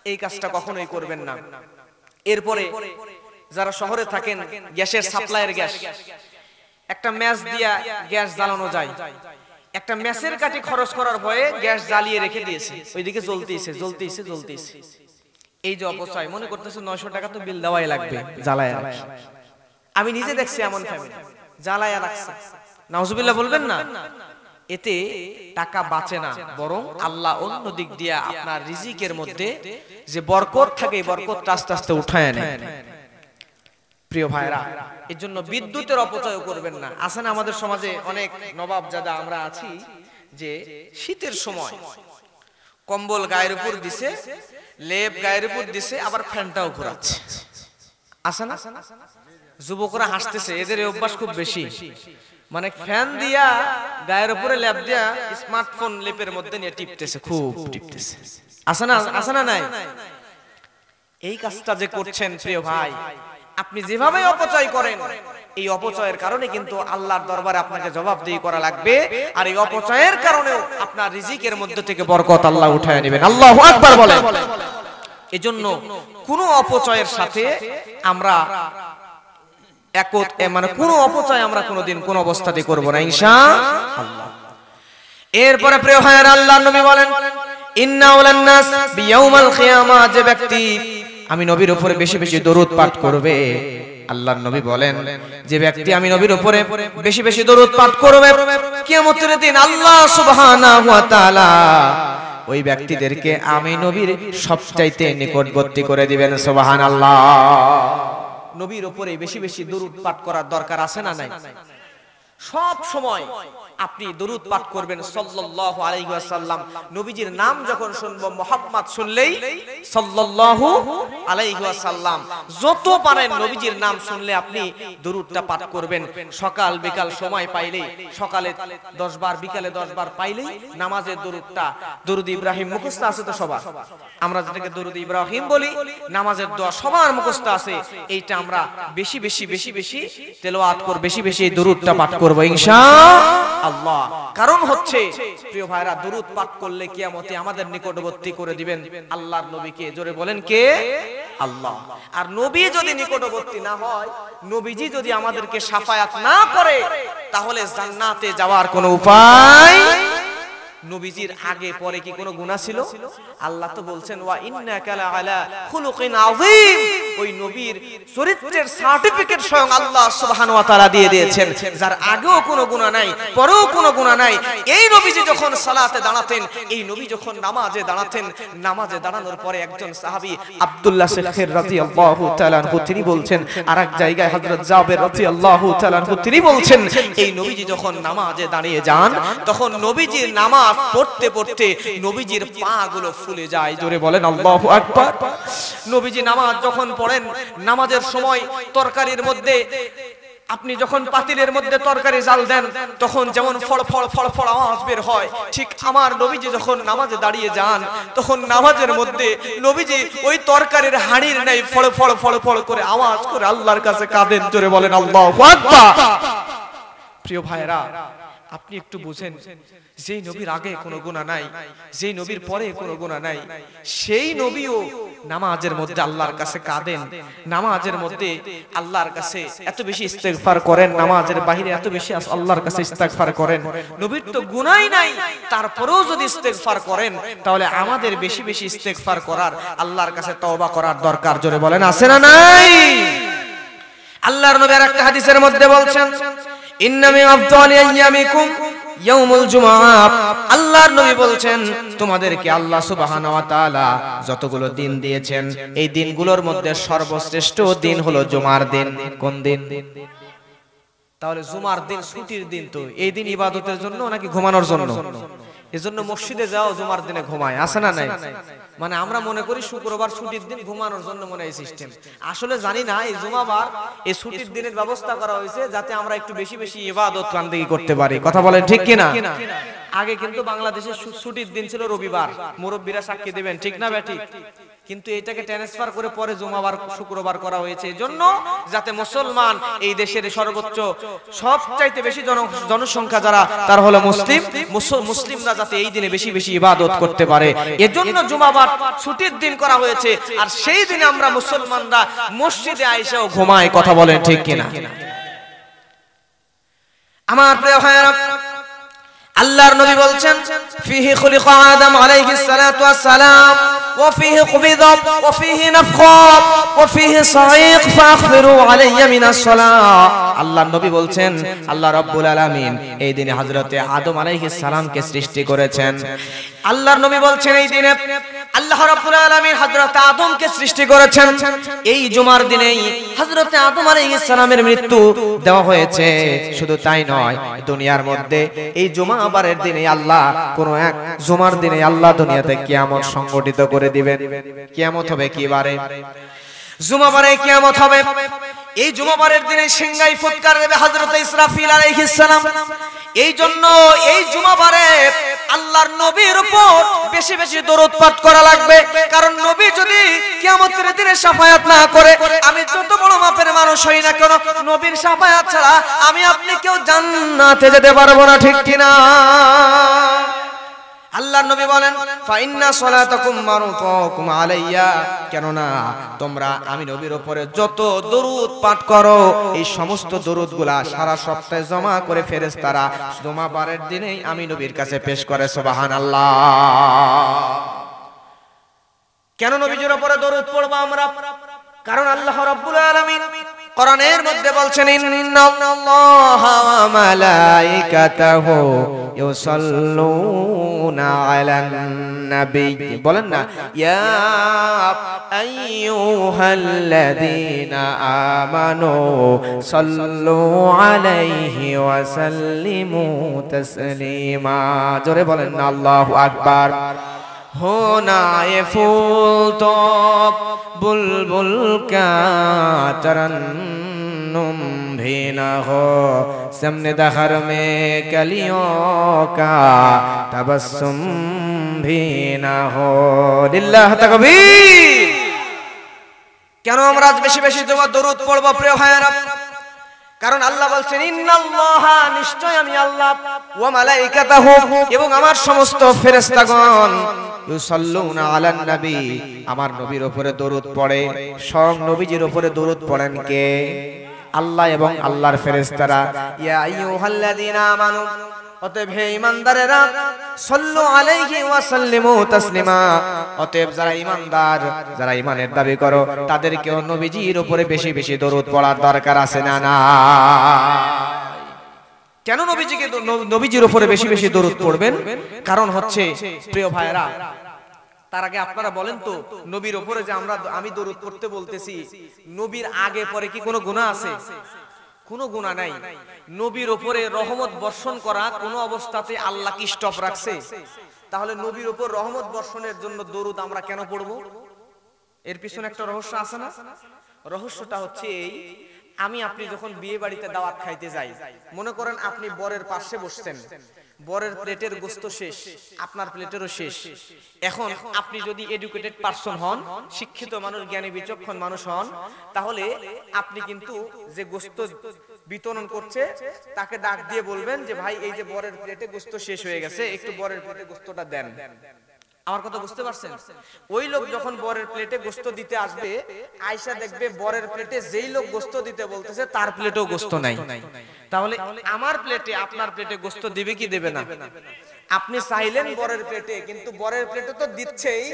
এই কাজটা কখনোই করবেন না। এরপরে যারা শহরে থাকেন, গ্যাসের সাপ্লাইয়ের গ্যাস, একটা ম্যাচ দিয়া গ্যাস জ্বালানো যায়, একটা ম্যাচের কাঠি খরচ করার ভয়ে গ্যাস জ্বালিয়ে রেখে দিয়েছে, ওইদিকে জ্বলতেছে জ্বলতেছে জ্বলতেছে। এই যে অপচয়, মনে করতেছে 900 টাকা তো বিল দেওয়াই লাগবে, জ্বালায়া রাখছে। আমি নিজে দেখছি এমন ফ্যামিলি জ্বালায়া রাখছে। নাউজুবিল্লাহ বলবেন না? এতে টাকা বাঁচে না, বরং আল্লাহ অন্য দিক দিয়ে আপনার রিজিকের মধ্যে যে বরকত থাকে এই বরকতটা আস্তে আস্তে উঠায় নেয়। প্রিয় ভাইরা, এর জন্য বিদ্যুতের অপচয় করবেন না। আছে না আমাদের সমাজে অনেক নবাবজাদা আমরা আছি যে শীতের সময় কম্বল গায়ের উপর দিছে, লেপ গায়ের উপর দিছে, আবার ফ্যানটাও ঘোরাচ্ছে। আছে না? যুবকরা হাসতেছে, এদের এই অভ্যাস খুব বেশি। মানে ফ্যান দিয়া গায়ের উপরে লেপ দিয়া স্মার্টফোন লেপের মধ্যে নিয়ে টিপতেছে, খুব টিপতেছে। আছে না? আছে না? নাই? এই কাজটা যে করছেন প্রিয় ভাই, আপনি যেভাবে অপচয় করেন এই অপচয়ের কারণে কিন্তু আল্লাহর দরবারে আপনাকে জবাবদিহি করা লাগবে। আর এই অপচয়ের কারণেও আপনার রিজিকের মধ্যে থেকে বরকত আল্লাহ উঠায় নেবেন। আল্লাহু আকবার বলেন। এজন্য কোনো অপচয়ের সাথে আমরা মানে কোনো অপচয় আমরা কোনোদিন কোন অবস্থাতে করব না ইনশাআল্লাহ। এরপরে প্রিয় ভাইয়েরা, আল্লাহর নবী বলেন, ইন্না উলান নাস বিয়াউমাল কিয়ামা, যে ব্যক্তি আমি নবীর উপরে বেশি বেশি দরুদ পাঠ করবে, আল্লাহর নবী বলেন যে ব্যক্তি আমি নবীর উপরে বেশি বেশি দরুদ পাঠ করবে, কিয়ামতের দিন আল্লাহ সুবহানাহু ওয়া তাআলা ওই ব্যক্তিদেরকে আমি নবীর সবচাইতে নিকটবর্তী করে দিবেন। সুবহানাল্লাহ। নবীর উপরে বেশি বেশি দরুদ পাঠ করার দরকার আছে না নাই? সব সময় আপনি দরুদ পাঠ করবেন সাল্লাল্লাহু আলাইহি ওয়াসাল্লাম। নবীজির নাম যখন শুনবো, মুহাম্মদ শুনলেই সাল্লাল্লাহু আলাইহি ওয়াসাল্লাম, যত পারেন নবীজির নাম শুনলে আপনি দরুদটা পাঠ করবেন। সকাল বিকাল সময় পাইলেই, সকালে 10 বার, বিকালে 10 বার পাইলেই নামাজের দরুদটা, দরুদ ইব্রাহিম মুখস্থ আছে তো সবার, আমরা যেটাকে দরুদ ইব্রাহিম বলি, নামাজের দোয়া সবার মুখস্থ আছে, এইটা আমরা বেশি বেশি বেশি বেশি তেলাওয়াত করব, বেশি বেশি এই দরুদটা পাঠ করব ইনশাআল্লাহ। কারণ হচ্ছে প্রিয় ভাইরা, দরুদ পাঠ করলে কিয়ামতে আমাদের নিকটবর্তী করে দিবেন আল্লাহর নবীকে। জোরে বলেন কে? আল্লাহ। আর নবী যদি নিকটবর্তী না হয়, নবীজি যদি আমাদেরকে শাফায়াত না করে, তাহলে জান্নাতে যাওয়ার কোনো উপায়। নবীজির আগে পরে কি কোনো গুনাহ ছিল? আল্লাহ তো বলছেন ওয়া ইন্নাকা লাআলা খুলুকিন আযীম, ওই নবীর চরিত্রের সার্টিফিকেট স্বয়ং আল্লাহ সুবহানাহু ওয়া তাআলা দিয়ে দিয়েছেন, যার আগেও কোনো গুনাহ নাই, পরেও কোনো গুনাহ নাই। এই নবীজি যখন সালাতে দাঁড়াতেন, এই নবী যখন নামাজে দাঁড়াতেন, নামাজে দাঁড়ানোর পরে একজন সাহাবী আব্দুল্লাহ শেখের রাদিয়াল্লাহু তাআলা আনহু তিনি বলছেন, আরেক জায়গায় হযরত জাবের রাদিয়াল্লাহু তাআলা আনহু তিনি বলছেন, এই নবীজি যখন নামাজে দাঁড়িয়ে যান, তখন নবীজির নামাজ পড়তে পড়তে নবীজির পা গুলো ফুলে যায়। জোরে বলেন আল্লাহু আকবার। নবীজি নামাজ যখন পড়েন, নামাজের সময় তরকারির মধ্যে আপনি যখন পাতিলের মধ্যে তরকারি জাল দেন, তখন যেমন ফড় ফড় ফড় ফড় আওয়াজ বের হয়, ঠিক আমার নবীজি যখন নামাজে দাঁড়িয়ে যান, তখন নামাজের মধ্যে নবীজি ওই তরকারির হাঁড়ির নাই ফড় ফড় ফড় ফড় করে আওয়াজ করে আল্লাহর কাছে কাঁদেন। জোরে বলেন আল্লাহু আকবার। প্রিয় ভাইরা, আপনি একটু বুঝেন, যেই নবীর আগে কোনো গুনাহ নাই, যেই নবীর পরে কোনো গুনাহ নাই, সেই নবীও নামাজের মধ্যে আল্লাহর কাছে কাঁদেন, নামাজের মধ্যে আল্লাহর কাছে এত বেশি ইস্তেগফার করেন, নামাজের বাইরে এত বেশি আল্লাহর কাছে ইস্তেগফার করেন। নবীর তো গুনাহই নাই, তারপরেও যদি ইস্তেগফার করেন, তাহলে আমাদের বেশি বেশি ইস্তেগফার করার, আল্লাহর কাছে তওবা করার দরকার। জোরে বলেন আছে না নাই? আল্লাহর নবী আরেকটা হাদিসের মধ্যে বলছেন, ইন্না মিন আফদালি আইয়ামিকুম ইয়াউমুল জুমআ। আল্লাহর নবী বলছেন তোমাদেরকে আল্লাহ সুবহানাহু ওয়া তাআলা যতগুলো দিন দিয়েছেন এই দিনগুলোর মধ্যে সর্বশ্রেষ্ঠ দিন হলো জুমার দিন। কোন দিন? তাহলে জুমার দিন ছুটির দিন, তো এই দিন ইবাদতের জন্য নাকি ঘুমানোর জন্য? এজন্য মসজিদে যাও জুমার দিনে ঘুমায়, আছে না নাই? মানে আমরা মনে করি শুক্রবার ছুটির দিন, ঘুমানোর জন্য মনে হয় সিস্টেম। আসলে জানি না এই জুমাবার এই ছুটির দিনের ব্যবস্থা করা হয়েছে যাতে আমরা একটু বেশি বেশি ইবাদত বান্দেগী করতে পারি। কথা বলেন ঠিক কিনা? আগে কিন্তু বাংলাদেশের ছুটির দিন ছিল রবিবার, মুরব্বীরা সাক্ষী দেবেন, ঠিক না ব্যাটি? কিন্তু এটাকে ট্রান্সফার করে পরে জুমাবার শুক্রবার করা হয়েছে এজন্য যাতে মুসলমান এই দেশের সর্বোচ্চ সবচাইতে বেশি জনসংখ্যা যারা তার হলো মুসলিমরা যাতে এই দিনে বেশি বেশি ইবাদত করতে পারে এজন্য জুমাবার ছুটির দিন করা হয়েছে। আর সেই দিনে আমরা মুসলমানরা মসজিদে আইসাও ঘুমাই। কথা বলেন ঠিক কিনা? আমার প্রিয় ভাইরা, আল্লাহর নবী বলছেন ফিহি খুলিকা আদম আলাইহিস সালাতু ওয়াস সালাম ওয়া ফিহি কুবিদা ওয়া ফিহি নাফখা ওয়া ফিহি সাইক ফাগফিরু আলাইয়া মিনাস সালাহ। আল্লাহর নবী বলছেন আল্লাহ রাব্বুল আলামিন এই দিনে হযরতে আদম আলাইহিস সালামকে সৃষ্টি করেছেন। আল্লাহর নবী বলছেন এই দিনে আল্লাহ রাব্বুল আলামিন হযরত আদমকে সৃষ্টি করেছেন। এই জুমার দিনেই হযরত আদম আলাইহিস সালামের মৃত্যু দেওয়া হয়েছে। শুধু তাই নয়, দুনিয়ার মধ্যে এই জুমাবারের দিনে আল্লাহ কোন এক জুমার দিনে আল্লাহ দুনিয়াতে কিয়ামত সংগঠিত করে দিবেন। কিয়ামত হবে কি বারে? জুমাবারে কিয়ামত হবে। এই জুমাবারের দিনে সিংহাই ফুৎকার দেবে হযরত ইসরাফিল আলাইহিস সালাম। এই জন্য এই জুমাবারে আল্লাহর নবীর উপর বেশি বেশি দরুদ পাঠ করা লাগবে। কারণ নবী যদি কিয়ামতের দিনে শাফায়াত না করে, আমি যত বড় মাপের মানুষ হই না কেন, নবীর শাফায়াত ছাড়া আমি আপনি কেউ জান্নাতে যেতে পারবো না, ঠিক কিনা? আল্লাহর নবী বলেন ফা ইন্না সালাতাকুম মারুতাকুম আলাইয়া, কেননা তোমরা আমি নবীর উপরে যত দরুদ পাঠ করো এই সমস্ত দরুদগুলা সারা সপ্তাহে জমা করে ফেরেশতারা জুমাবারের দিনেই আমি নবীর কাছে পেশ করে। সুবহানাল্লাহ। কেন নবীর উপরে দরুদ পড়ব আমরা? কারণ আল্লাহ রাব্বুল আলামিন কোরআনের মধ্যে বলছেন ইন্নাল্লাহা ওয়া মালাইকাতাহু ইউসাল্লুনা আলান নবী। বলেন না ইয়া আইয়ুহাল্লাযীনা আমানু সাল্লু আলাইহি ওয়া সাল্লিমু তাসলিমা। জোরে বলেন না আল্লাহু আকবার। होना ये फूल तो बुलबुल का तरन्नुम भी न हो, सामने दहर में कलियों का तबस्सुम भी न हो। लिल्लाह तकबीर। কেন আমরা আজ বেশি বেশি দরুদ পড়ব প্রিয় ভাইরা? কারণ আল্লাহ বলছেন ইন্নাল্লাহা, নিশ্চয় আমি আল্লাহ, ওয়া মালাইকাতাহু, এবং আমার সমস্ত ফেরেশতাগণ, ইউসাল্লুনা আলান নবী, আমার নবীর উপরে দরুদ পড়ে। স্বয়ং নবীজির উপরে দরুদ পড়েন কে? আল্লাহ এবং আল্লাহর ফেরেশতারা। ইয়া আইয়ুহাল্লাযীনা আমানু, অতএব হে ঈমানদারেরা, সাল্লু আলাইহি ওয়া সাল্লিমু তাসলিমা, অতএব যারা ঈমানদার, যারা ঈমানের দাবি করো তাদেরকেও নবীজির উপরে বেশি বেশি দরুদ পড়ার দরকার আছে না? না। কেন নবীজির উপরে বেশি বেশি দরুদ পড়বেন? কারণ হচ্ছে প্রিয় ভাইরা, তার আগে আপনারা বলেন তো, নবীর উপরে যে আমি দরুদ পড়তে বলতেছি, নবীর আগে পরে কি কোনো গুনাহ আছে? কোনো গুনাহ নাই। নবীর উপরে রহমত বর্ষণ করা কোন অবস্থাতে আল্লাহ কি স্টপ রাখছে? তাহলে নবীর উপর রহমত বর্ষণের জন্য দরুদ আমরা কেন পড়বো? এর পিছনে একটা রহস্য আছে না? রহস্যটা হচ্ছে এই, আমি আপনি যখন বিয়ে বাড়িতে দাওয়াত খাইতে যাই, মনে করেন আপনি বরের পাশে বসছেন, বরের প্লেটের গোশত শেষ, আপনার প্লেটেরও শেষ। এখন আপনি যদি এডুকেটেড পারসন হন, শিক্ষিত মানুষ, জ্ঞানী বিচক্ষণ মানুষ হন, তাহলে আপনি কিন্তু যে গোশত বিতরণ করছে তাকে ডাক দিয়ে বলবেন যে ভাই এই যে বরের প্লেটে গোশত শেষ হয়ে গেছে, একটু বরের প্লেটে গোশতটা দেন। আমার কথা বুঝতে পারছেন? ওই লোক যখন বরের প্লেটে গোশত দিতে আসবে, আয়েশা দেখবে বরের প্লেটে যেই লোক গোশত দিতে বলতেছে তার প্লেটেও গোশত নাই। তাহলে আমার প্লেটে আপনার প্লেটে গোশত দিবে কি দেবে না? আপনি চাইলেন বরের প্লেটে, কিন্তু বরের প্লেটে তো দিচ্ছেই,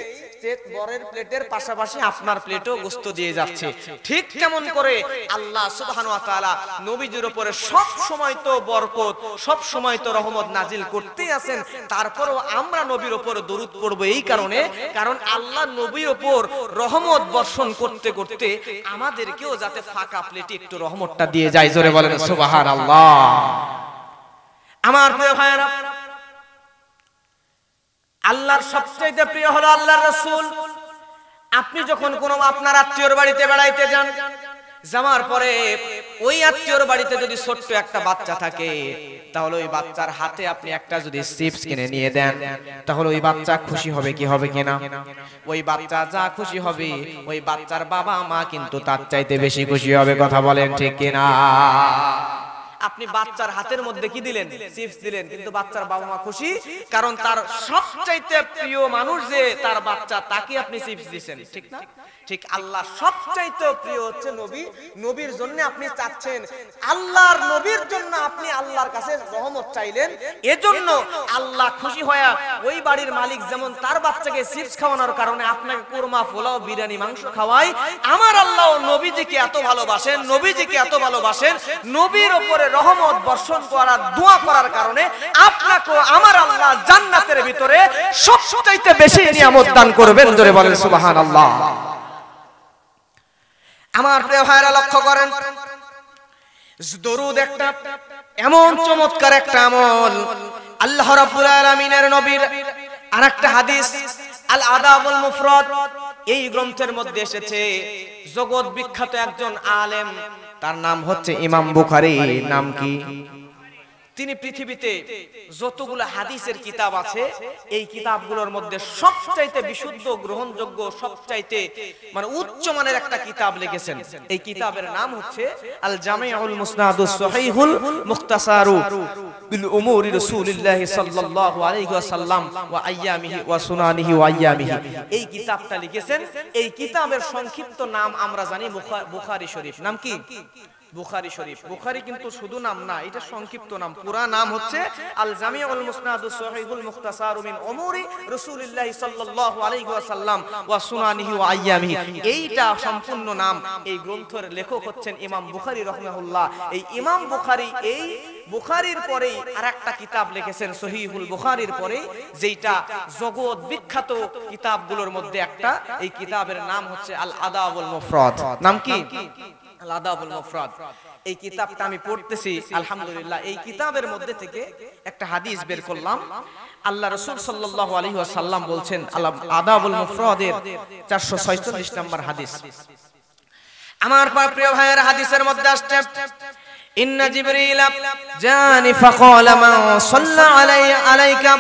যে বরের প্লেটের পাশাপাশি আপনার প্লেটও গোশত দিয়ে যাচ্ছে। ঠিক কেমন করে আল্লাহ সুবহানাহু ওয়া তাআলা নবীজির উপরে সব সময় তো বরকত, সব সময় তো রহমত নাজিল করতেই আছেন, তারপরও আমরা নবীর উপর দরুদ পড়ব এই কারণে, কারণ আল্লাহ নবীর উপর রহমত বর্ষণ করতে করতে আমাদেরকেও যাতে ফাঁকা প্লেটে একটু রহমতটা দিয়ে যায়। জোরে বলেন সুবহানাল্লাহ। আমার প্রিয় ভাইরা, আল্লাহর সবচেয়ে প্রিয় হলো আল্লাহর রাসূল। আপনি যখন কোনো আপনার আত্মীয়র বাড়িতে বেড়াইতে যান, যাওয়ার পরে ওই আত্মীয়র বাড়িতে যদি ছোট্ট একটা বাচ্চা থাকে, তাহলে ওই বাচ্চার হাতে আপনি একটা যদি চিপস কিনে নিয়ে দেন, তাহলে ওই বাচ্চা খুশি হবে কি হবে কিনা? ওই বাচ্চা যা খুশি হবে, ওই বাচ্চার বাবা মা কিন্তু তার চাইতে বেশি খুশি হবে। কথা বলেন ঠিক কিনা? আপনি বাচ্চার হাতের মধ্যে কি দিলেন? চিপস দিলেন, কিন্তু বাচ্চার বাবা মা খুশি, কারণ তার সবচাইতে প্রিয় মানুষ যে তার বাচ্চা, তাকে আপনি চিপস দিবেন, ঠিক না? ঠিক আল্লাহ সবচাইতে প্রিয় হচ্ছে নবী। নবীর জন্য আপনি চাচ্ছেন, আল্লাহর নবীর জন্য আপনি আল্লাহর কাছে রহমত চাইলেন, এজন্য আল্লাহ খুশি হয়ে ওই বাড়ির মালিক যেমন তার বাচ্চাকে চিপস খাওয়ানোর কারণে আপনাকে কুরমা, পোলাও, বিরিয়ানি, মাংস খাওয়ায়, আমার আল্লাহ নবীজিকে এত ভালোবাসেন, নবীজিকে এত ভালোবাসেন, নবীর উপরে রহমত বর্ষণ করার দোয়া করার কারণে আপনাকে আমার আল্লাহ জান্নাতের ভিতরে সবচাইতে বেশি নিয়ামত দান করবেন। জোরে বলেন সুবহানাল্লাহ। আমার প্রিয় ভাইরা লক্ষ্য করেন, দরুদ একটা এমন চমৎকার একটা আমল। আল্লাহ রাব্বুল আলামিনের নবীর আরেকটা হাদিস আল আদাবুল মুফরাদ এই গ্রন্থের মধ্যে এসেছে, জগৎ বিখ্যাত একজন আলেম, তার নাম হচ্ছে ইমাম বুখারী। নাম কি? তিনি পৃথিবীতে যতগুলো হাদিসের কিতাব আছে, এই কিতাবগুলোর মধ্যে সবচাইতে বিশুদ্ধ, গ্রহণযোগ্য, সবচাইতে মানে উচ্চ মানের একটা কিতাব লিখেছেন। এই কিতাবের নাম হচ্ছে আল জামিউল মুসনাদুস সহিহুল মুখতাসারু বিল উমুরি রাসূলিল্লাহি সাল্লাল্লাহু আলাইহি ওয়াসাল্লাম ওয়া আইয়ামিহি ওয়া সুনানিহি ওয়া আইয়ামিহি। এই কিতাবটা লিখেছেন। এই কিতাবের সংক্ষিপ্ত নাম আমরা জানি বুখারী শরীফ। নাম কি? বুখারী শরীফ। বুখারী কিন্তু শুধু নাম না, এটা সংক্ষিপ্ত নাম। পুরা নাম হচ্ছে আল জামিউল মুসনাদুস সহিহুল মুখতাসারু মিন উমুরি রাসূলিল্লাহি সাল্লাল্লাহু আলাইহি ওয়াসাল্লাম ওয়া সুনানিহি ওয়া আইয়ামিহি। এইটা সম্পূর্ণ নাম। এই গ্রন্থের লেখক হচ্ছেন ইমাম বুখারী রাহিমাহুল্লাহ। এই ইমাম বুখারী এই বুখারীর পরেই আরেকটা কিতাব লিখেছেন সহিহুল বুখারীর পরে, যেটা জগৎ বিখ্যাত কিতাবগুলোর মধ্যে একটা। এই কিতাবের নাম হচ্ছে আল আদাবুল মুফরাদ। নাম কি? আল আদাবুল মুফরাদ। এই কিতাবটা আমি পড়তেছি, আলহামদুলিল্লাহ। এই কিতাবের মধ্যে থেকে একটা হাদিস বের করলাম। আল্লাহ রাসূল সাল্লাল্লাহু আলাইহি ওয়াসাল্লাম বলছেন, আল আদাবুল মুফরাদের 446 নম্বর হাদিস। আমার প্রিয় ভাইয়ের হাদিসের মধ্যে আসছে, ইন্না জিবরিল জানি ফাকালা মান সাল্লা আলাইকা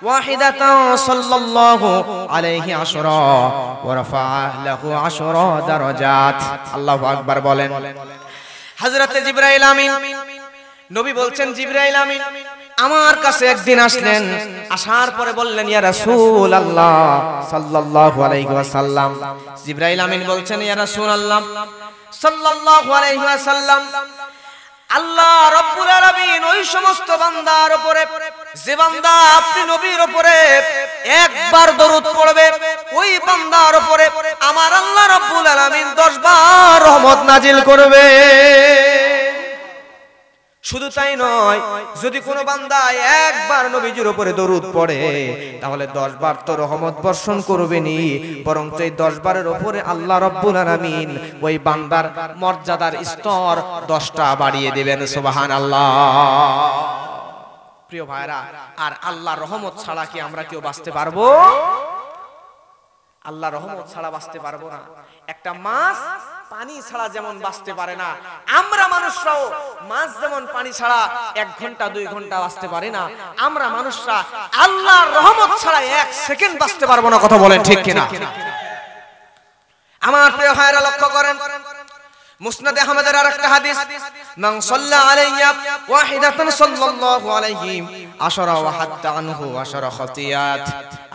ওয়াহিদাতান সাল্লাল্লাহু আলাইহি আশরা ওয়া রাফা'a লাহু আশরা দারাজাত। আল্লাহু আকবার বলেন। হযরত জিবরাইল আমিন নবী বলছেন, জিবরাইল আমিন আমার কাছে একদিন আসলেন, আসার পরে বললেন, ইয়া রাসূলুল্লাহ সাল্লাল্লাহু আলাইহি ওয়াসাল্লাম। জিবরাইল আমিন বলছেন, ইয়া রাসূলুল্লাহ সাল্লাল্লাহু আলাইহি ওয়াসাল্লাম, আল্লাহ রাব্বুল আলামিন ওই সমস্ত বান্দার উপরে, যে বান্দা আপনি নবীর উপরে একবার দরুদ পড়বে, ওই বান্দার উপরে আমার আল্লাহ রাব্বুল আলামিন 10 বার রহমত নাজিল করবে। শুধু তাই নয়, যদি কোনো বান্দা একবার নবীজির উপরে দরুদ পড়ে, তাহলে 10 বার তো রহমত বর্ষণ করবেনি, বরং এই 10 বারের উপরে আল্লাহ রাব্বুল আলামিন ওই বান্দার মর্যাদার স্তর 10টা বাড়িয়ে দিবেন। সুবহানাল্লাহ। প্রিয় ভাইরা, আর আল্লাহর রহমত ছাড়া কি আমরা কেউ বাঁচতে পারবো? আল্লাহ রহমত ছাড়া বাঁচতে পারবো না। একটা মাছ পানি ছাড়া যেমন বাঁচতে পারে না, আমরা মানুষরাও মাছ যেমন পানি ছাড়া 1 ঘন্টা 2 ঘন্টা বাঁচতে পারে না, আমরা মানুষরা আল্লাহর রহমত ছাড়া 1 সেকেন্ড বাঁচতে পারবো না। কথা বলেন ঠিক কিনা? আমার প্রিয় ভাইরা লক্ষ্য করেন, মুসনাদে আহমদের আরেকটা হাদিস, মান সাল্লা আলাইয়া ওয়াহিদাতান সাল্লাল্লাহু আলাইহি আশরা ওয়া হাত্তা আনহু আশরা খাতিয়াত।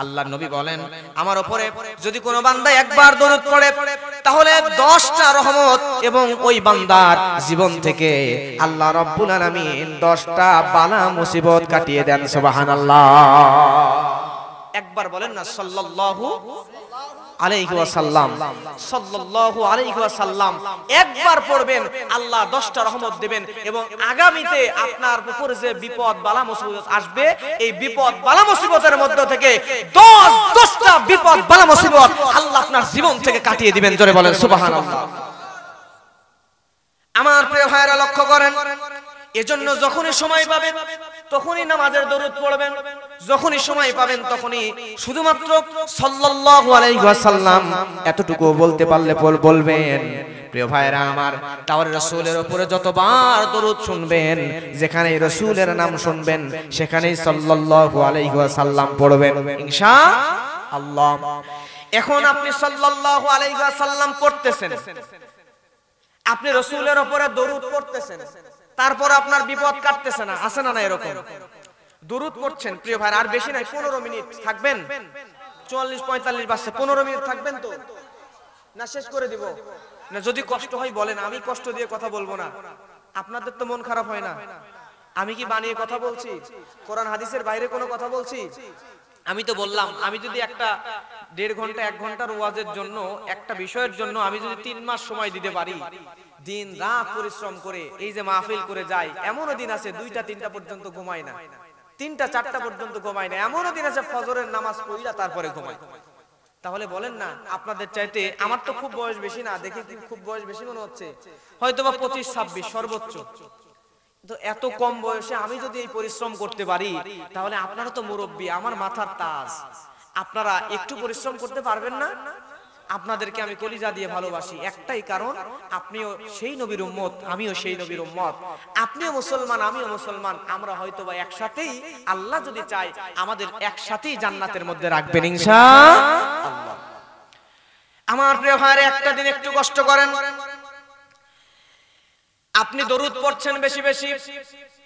আল্লাহর নবী বলেন, আমার উপরে যদি কোনো বান্দা একবার দরুদ পড়ে, তাহলে 10টা রহমত এবং ওই বান্দার জীবন থেকে আল্লাহ রাব্বুল আলামিন 10টা বালা মুসিবত কাটিয়ে দেন সুবহানাল্লাহ। একবার বলেন না সাল্লাল্লাহু আলাইহি ওয়াসাল্লাম, সাল্লাল্লাহু আলাইহি ওয়াসাল্লাম একবার পড়বেন, আল্লাহ 10টা রহমত দিবেন এবং আগামীতে আপনার উপর যে বিপদ বালা মুসিবত আসবে, এই বিপদ বালা মুসিবতের মধ্য থেকে 10টা বিপদ বালা মুসিবত আল্লাহ আপনার জীবন থেকে কাটিয়ে দিবেন। জোরে বলেন সুবহানাল্লাহ। আমার প্রিয় ভাইরা লক্ষ্য করেন, এজন্য যখনই সময় পাবেন তখনই নামাজের দরুদ পড়বেন, যখনই সময় পাবেন তখনই শুধুমাত্র সাল্লাল্লাহু আলাইহি ওয়াসাল্লাম এতটুকু বলতে পারলে বলবেন। প্রিয় ভাইরা আমার, তাহলে রাসূলের উপরে যতবার দরুদ শুনবেন, যেখানে রাসূলের নাম শুনবেন সেখানেই সাল্লাল্লাহু আলাইহি ওয়াসাল্লাম পড়বেন ইনশাআল্লাহ। এখন আপনি সাল্লাল্লাহু আলাইহি ওয়াসাল্লাম পড়তেছেন, আপনি রাসূলের উপরে দরুদ পড়তেছেন, তারপর আপনার বিপদ কাটতেছে না, আছে না? না এরকম দরুদ পড়ছেন প্রিয় ভাই, আর বেশি নাই, 15 মিনিট থাকবেন, 44-45 বাজছে, 15 মিনিট থাকবেন তো না? শেষ করে দিব না? যদি কষ্ট হয় বলেন, আমি কষ্ট দিয়ে কথা বলবো না, আপনাদের তো মন খারাপ হয় না? আমি কি বানিয়ে কথা বলছি? কোরআন হাদিসের বাইরে কোনো কথা বলছি? আমি তো বললাম, আমি যদি একটা 1.5 ঘন্টা 1 ঘন্টার ওয়াজের জন্য, একটা বিষয়ের জন্য আমি যদি 3 মাস সময় দিতে পারি, দিন রাত পরিশ্রম করে এই যে মাহফিল করে যাই, এমনও দিন আছে 2টা-3টা পর্যন্ত ঘুমাই না, 3টা-4টা পর্যন্ত ঘুমাই না, এমনও দিন আছে ফজরের নামাজ পড়িলা তারপরে ঘুমাই। তাহলে বলেন না, আপনাদের চাইতে আমার তো খুব বয়স বেশি না, দেখে কি খুব বয়স বেশি মনে হচ্ছে? হয়তোবা 25-26 সর্বোচ্চ। তো এত কম বয়সে আমি যদি এই পরিশ্রম করতে পারি, তাহলে আপনারা তো মুরব্বী, আমার মাথার তাজ, আপনারা একটু পরিশ্রম করতে পারবেন না? আপনাদেরকে আমি কলিজা দিয়ে ভালোবাসি, একটাই কারণ, আপনিও সেই নবীর উম্মত, আমিও সেই নবীর উম্মত, আপনিও মুসলমান, আমিও মুসলমান, আমরা হয়তোবা একসাথেই, আল্লাহ যদি চায় আমাদের একসাথেই জান্নাতের মধ্যে রাখবেন ইনশাআল্লাহ। আমার প্রিয় ভাইরা, একটা দিন একটু কষ্ট করেন, আপনি দরুদ পড়ছেন বেশি বেশি,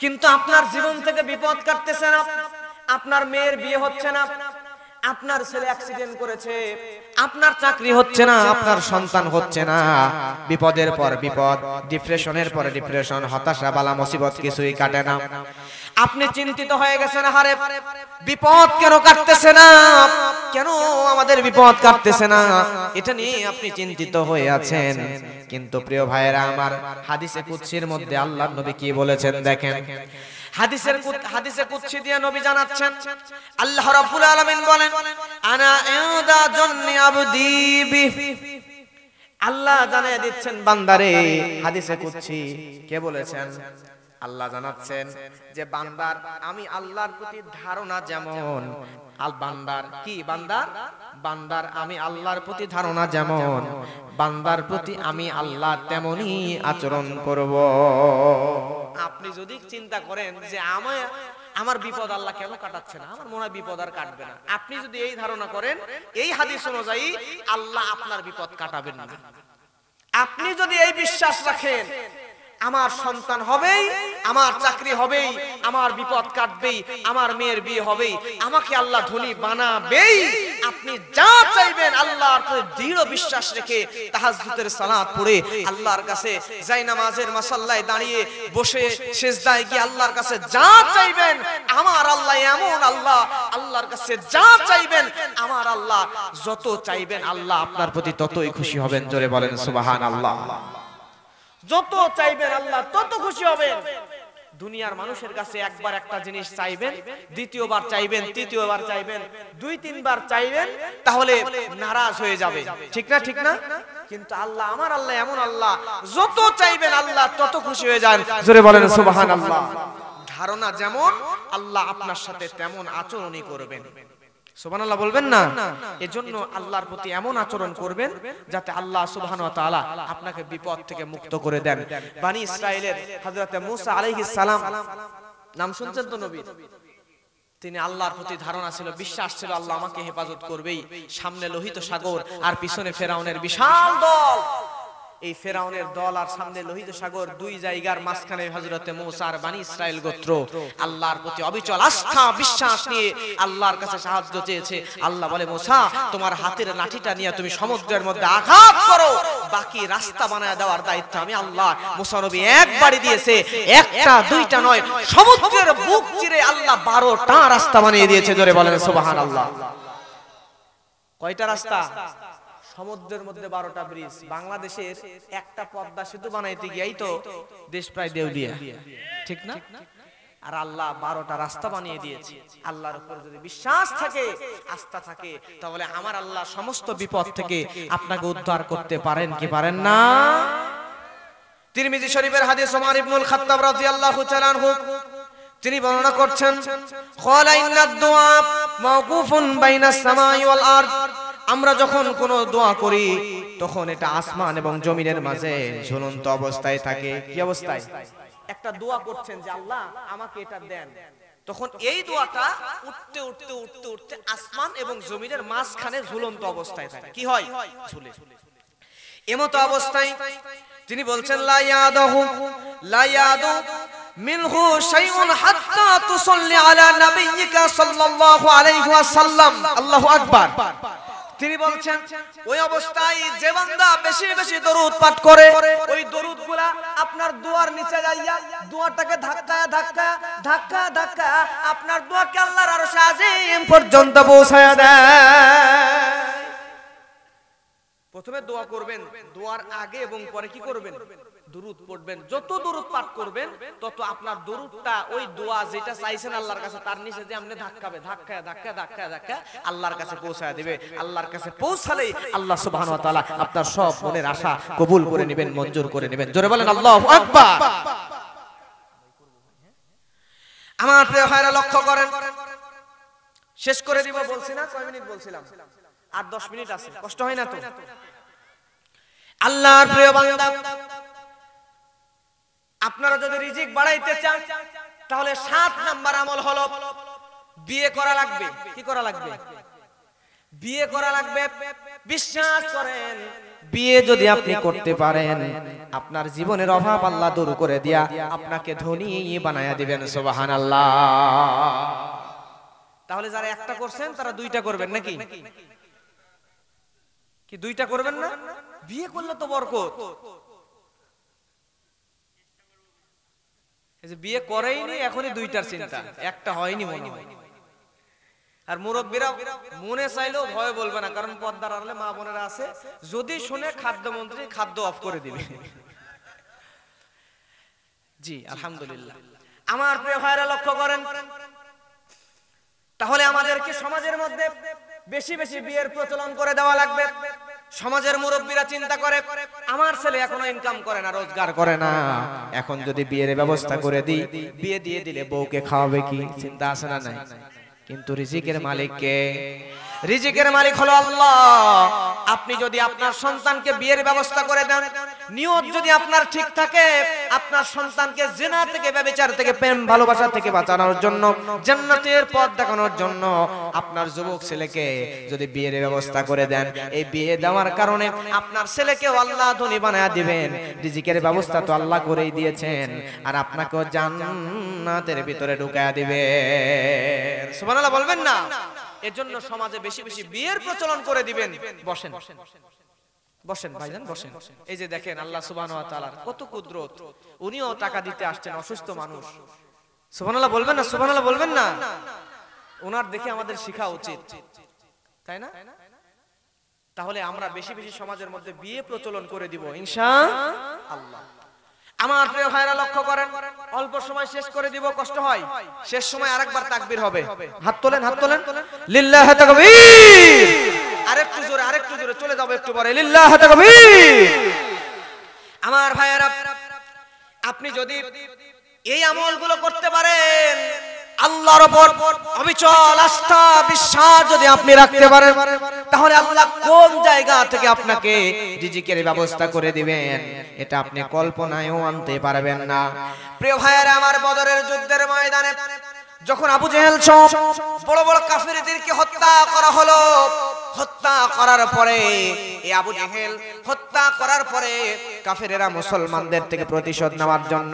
কিন্তু আপনার জীবন থেকে বিপদ কাটতেছে না, আপনার মেয়ের বিয়ে হচ্ছে না, আপনার ছেলে অ্যাক্সিডেন্ট করেছে, আপনার চাকরি হচ্ছে না, আপনার সন্তান হচ্ছে না, বিপদের পর বিপদ, ডিপ্রেশনের পরে ডিপ্রেশন, হতাশা বালা মুসিবত কিছুই কাটে না। আপনি চিন্তিত হয়ে গেছেন, আরে বিপদ কেন কাটতেছে না, কেন আমাদের বিপদ কাটতেছে না, এটা নিয়ে আপনি চিন্তিত হয়ে আছেন। কিন্তু প্রিয় ভাইয়েরা আমার, হাদিসে কুদসির মধ্যে আল্লাহর নবী কি বলেছেন দেখেন। হাদিসে কুদসি দিয়ে নবী জানাচ্ছেন, আল্লাহ রাব্বুল আলামিন বলেন, আনা ইনদা জন্নি আবদি বি। আল্লাহ জানিয়ে দিচ্ছেন বান্দারে, হাদিসে কুদসি কে বলেছেন? আল্লাহ জানাচ্ছেন যে বান্দার আমি আল্লাহর প্রতি ধারণা যেমন, বান্দার কি, বান্দার আমি আল্লাহর প্রতি ধারণা যেমন, বান্দার প্রতি আমি আল্লাহ তেমনই আচরণ করব। আপনি যদি চিন্তা করেন যে আমার বিপদ আল্লাহ কেন কাটাচ্ছে না, আমার মনে হয় বিপদ আর কাটবে না, আপনি যদি এই ধারণা করেন, এই হাদিস অনুযায়ী আল্লাহ আপনার বিপদ কাটাবেন না। আপনি যদি এই বিশ্বাস রাখেন, আমার সন্তান হবেই, আমার চাকরি হবেই, আমার বিপদ কাটবেই, আমার মেয়ের বিয়ে হবেই, আমাকে আল্লাহ ধনী বানাবেই, আপনি যা চাইবেন আল্লাহর প্রতি দৃঢ় বিশ্বাস রেখে তাহাজ্জুদের সালাত পড়ে আল্লাহর কাছে জায়নামাজের মাসাল্লায় দাঁড়িয়ে বসে সিজদায় গিয়ে আল্লাহর কাছে যা চাইবেন, আমার আল্লাহ এমন আল্লাহ, আল্লাহর কাছে যা চাইবেন আমার আল্লাহ যত চাইবেন আল্লাহ আপনার প্রতি ততই খুশি হবেন। জোরে বলেন সুবহানাল্লাহ। যত চাইবেন আল্লাহ তত খুশি হবেন। দুনিয়ার মানুষের কাছে একবার একটা জিনিস চাইবেন, দ্বিতীয়বার চাইবেন, তৃতীয়বার চাইবেন, 2-3 বার চাইবেন, তাহলে নারাজ হয়ে যাবে, ঠিক না? ঠিক না? কিন্তু আল্লাহ, আমার আল্লাহ এমন আল্লাহ, যত চাইবেন আল্লাহ তত খুশি হয়ে যান। জোরে বলেন সুবহানাল্লাহ। ধারণা যেমন, আল্লাহ আপনার সাথে তেমন আচরণই করবেন। সুবহানাল্লাহ বলবেন না? এজন্য আল্লাহর প্রতি এমন আচরণ করবেন যাতে আল্লাহ সুবহানাহু ওয়া তাআলা আপনাকে বিপদ থেকে মুক্ত করে দেন। বনি ইসরাইলের হযরত মুসা আলাইহিস সালাম, নাম শুনছেন তো নবী? তিনি আল্লাহর প্রতি ধারণা ছিল, বিশ্বাস ছিল আল্লাহ আমাকে হেফাজত করবেই। সামনে লোহিত সাগর আর পিছনে ফেরাউনের বিশাল দল। এই ফেরাউনের দল আর সামনে লোহিত সাগর, দুই জায়গার মাঝখানে হযরতে মূসা আর বনি ইসরাইল গোত্র আল্লাহর প্রতি অবিচল আস্থা বিশ্বাস নিয়ে আল্লাহর কাছে সাহায্য চেয়েছে। আল্লাহ বলে, মূসা তোমার হাতের লাঠিটা নিয়ে তুমি সমুদ্রের মধ্যে আঘাত করো, বাকি রাস্তা বানায় দেওয়ার দায়িত্ব আমি আল্লাহ। মূসা নবী একবারই দিয়েছে, একটা দুইটা নয়, সমুদ্রের বুক চিরে আল্লাহ 12টা রাস্তা বানিয়ে দিয়েছে। জোরে বলেন সুবহানাল্লাহ। কয়টা রাস্তা? সমুদ্রের মধ্যে 12টা ব্রিজ। বাংলাদেশের একটা পদ্মা সেতু বানাইতে গিয়েই তো দেশ প্রায় দেউলিয়া, ঠিক না? আর আল্লাহ 12টা রাস্তা বানিয়ে দিয়েছে। আল্লাহর উপর যদি বিশ্বাস থাকে, আস্থা থাকে, তাহলে আমার আল্লাহ সমস্ত বিপদ থেকে আপনাকে উদ্ধার করতে পারেন কি পারেন না? তিরমিজি শরীফের হাদিস ওমর ইবনুল খাত্তাব রাদিয়াল্লাহু তাআলা আনহু তিনি বর্ণনা করছেন, ক্বালা ইন্নাদ দুআ মাওকুফুন বাইনাস সামাই ওয়াল আরদ। আমরা যখন কোনো দোয়া করি তখন এটা আসমান এবং জমিনের মাঝে ঝুলন্ত অবস্থায় থাকে। কি অবস্থায়? একটা দোয়া করছেন যে আল্লাহ আমাকে এটা দেন, তখন এই দোয়াটা উঠতে উঠতে উঠতে উঠতে আসমান এবং জমিনের মাঝখানে ঝুলন্ত অবস্থায় থাকে। কি হয়? ঝুলে। এমতো অবস্থায় তিনি বলছেন, লা ইয়াদু মিনহু শাইউন হাত্তা তুসাল্লি আলা নাবিয়্যিকা সাল্লাল্লাহু আলাইহি ওয়াসাল্লাম। আল্লাহু আকবার। তিনি বলছেন ওই অবস্থায় যে বান্দা বেশি বেশি দরুদ পাঠ করে, ওই দরুদগুলা আপনার দোয়ার নিচে যাইয়া দোয়াটাকে ধাক্কা ধাক্কা ধাক্কা ধাক্কা আপনার দোয়াকে আল্লাহর আরশে আজিম পর্যন্ত পৌঁছায়া দেয়। প্রথমে দোয়া করবেন, দোয়ার আগে এবং পরে কি করবেন? দরুদ পড়বেন। যত দরুদ পাঠ করবেন তত আপনার দরুদটা ওই দোয়া যেটা চাইছেন আল্লাহর কাছে তার নিচে যে আপনি ধাক্কাবে, ধাক্কা ধাক্কা ধাক্কা ধাক্কা আল্লাহর কাছে পৌঁছায় দিবে। আল্লাহর কাছে পৌঁছালেই আল্লাহ সুবহানাহু ওয়া তাআলা আপনার সব মনের আশা কবুল করে নেবেন, মঞ্জুর করে নেবেন। জোরে বলেন আল্লাহু আকবার। আমার প্রিয় ভাইরা লক্ষ্য করেন, শেষ করে দিব বলছি না, কয় মিনিট বলছিলাম? আর 10 মিনিট আছে, কষ্ট হয় না তো? আল্লাহর প্রিয় বান্দা, আপনারা যদি রিজিক বাড়াইতে চান তাহলে 7 নাম্বার আমল হলো বিয়ে করা লাগবে। কি করা লাগবে? বিয়ে করা লাগবে। বিশ্বাস করেন, বিয়ে যদি আপনি করতে পারেন আপনার জীবনের অভাব আল্লাহ দূর করে দিয়া আপনাকে ধনী বানায়া দিবেন। সুবহানাল্লাহ। তাহলে যারা একটা করছেন তারা 2টা করবেন নাকি? কি 2টা করবেন না? বিয়ে করলে তো বরকত। এই যে বিয়ে করেইনি এখনই 2টার চিন্তা, একটা হয়নি মনে হয়। আর মুরব্বীরা মনে চাইলেও ভয় বলবে না, কারণ পর্দার আড়ালে মা বোনেরা আছে, যদি শুনে খাদ্যমন্ত্রী খাদ্য অফ করে দিবে। জি আলহামদুলিল্লাহ। আমার প্রিয় ভাইরা লক্ষ্য করেন, তাহলে আমাদেরকে সমাজের মধ্যে বেশি বেশি বিয়ের প্রচলন করে দেওয়া লাগবে। সমাজের মুরব্বীরা চিন্তা করে আমার ছেলে এখনো ইনকাম করে না, রোজগার করে না, এখন যদি বিয়ের ব্যবস্থা করে দিই, বিয়ে দিয়ে দিলে বউকে খাওয়াবে কি? চিন্তা আসে না? নাই। কিন্তু রিজিকের মালিক কে? রিজিকের মালিক হলো আল্লাহ। আপনি যদি আপনার সন্তানকে বিয়ের ব্যবস্থা করে দেন, নিয়ত যদি আপনার ঠিক থাকে, আপনার সন্তানকে জিনা থেকে, ব্যভিচার থেকে, প্রেম ভালোবাসা থেকে বাঁচানোর জন্য, জান্নাতের পথ দেখানোর জন্য আপনার যুবক ছেলেকে যদি বিয়ের ব্যবস্থা করে দেন, এই বিয়ে দেওয়ার কারণে আপনার ছেলেকে আল্লাহ ধনী বানায়া দিবেন। রিজিকের ব্যবস্থা তো আল্লাহ করেই দিয়েছেন, আর আপনাকেও জান্নাতের ভিতরে ঢুকায়া দিবেন। সুবহানাল্লাহ বলবেন না? এর জন্য সমাজে বেশি বেশি বিয়ের প্রচলন করে দিবেন। বসেন বসেন ভাইজান, বসেন। এই যে দেখেন আল্লাহ সুবহানাহু ওয়া তাআলার কত কুদরত, উনিও টাকা দিতে আসছেন অসুস্থ মানুষ। সুবহানাল্লাহ বলবেন না? সুবহানাল্লাহ বলবেন না? ওনার দেখে আমাদের শেখা উচিত, তাই না? তাহলে আমরা বেশি বেশি সমাজের মধ্যে বিয়ে প্রচলন করে দিব ইনশাআল্লাহ। আমার প্রিয় ভাইরা লক্ষ্য করেন, অল্প সময় শেষ করে দিব, কষ্ট হয়। শেষ সময় আরেকবার তাকবীর হবে। হাত তোলেন, হাত তোলেন। লিল্লাহি তাকবীর। আরেকটু জোরে, আরেকটু জোরে, চলে যাব একটু পরে। লিল্লাহি তাকবীর। আমার ভাইরা, আপনি যদি এই আমলগুলো করতে পারেন, আল্লাহর উপর অবিচল আস্থা বিশ্বাস যদি আপনি রাখতে পারেন, তাহলে আল্লাহ কোন জায়গা থেকে আপনাকে রিজিকের ব্যবস্থা করে দিবেন এটা আপনি কল্পনায়ও আনতে পারবেন না। প্রিয় ভাইয়েরা আমার, বদরের যুদ্ধের ময়দানে যখন আবু জেহেল সব বড় বড় কাফিরদেরকে হত্যা করা হলো, হত্যা করার পরে এই আবু জেহেল হত্যা করার পরে কাফেরেরা মুসলমানদের থেকে প্রতিশোধ নেওয়ার জন্য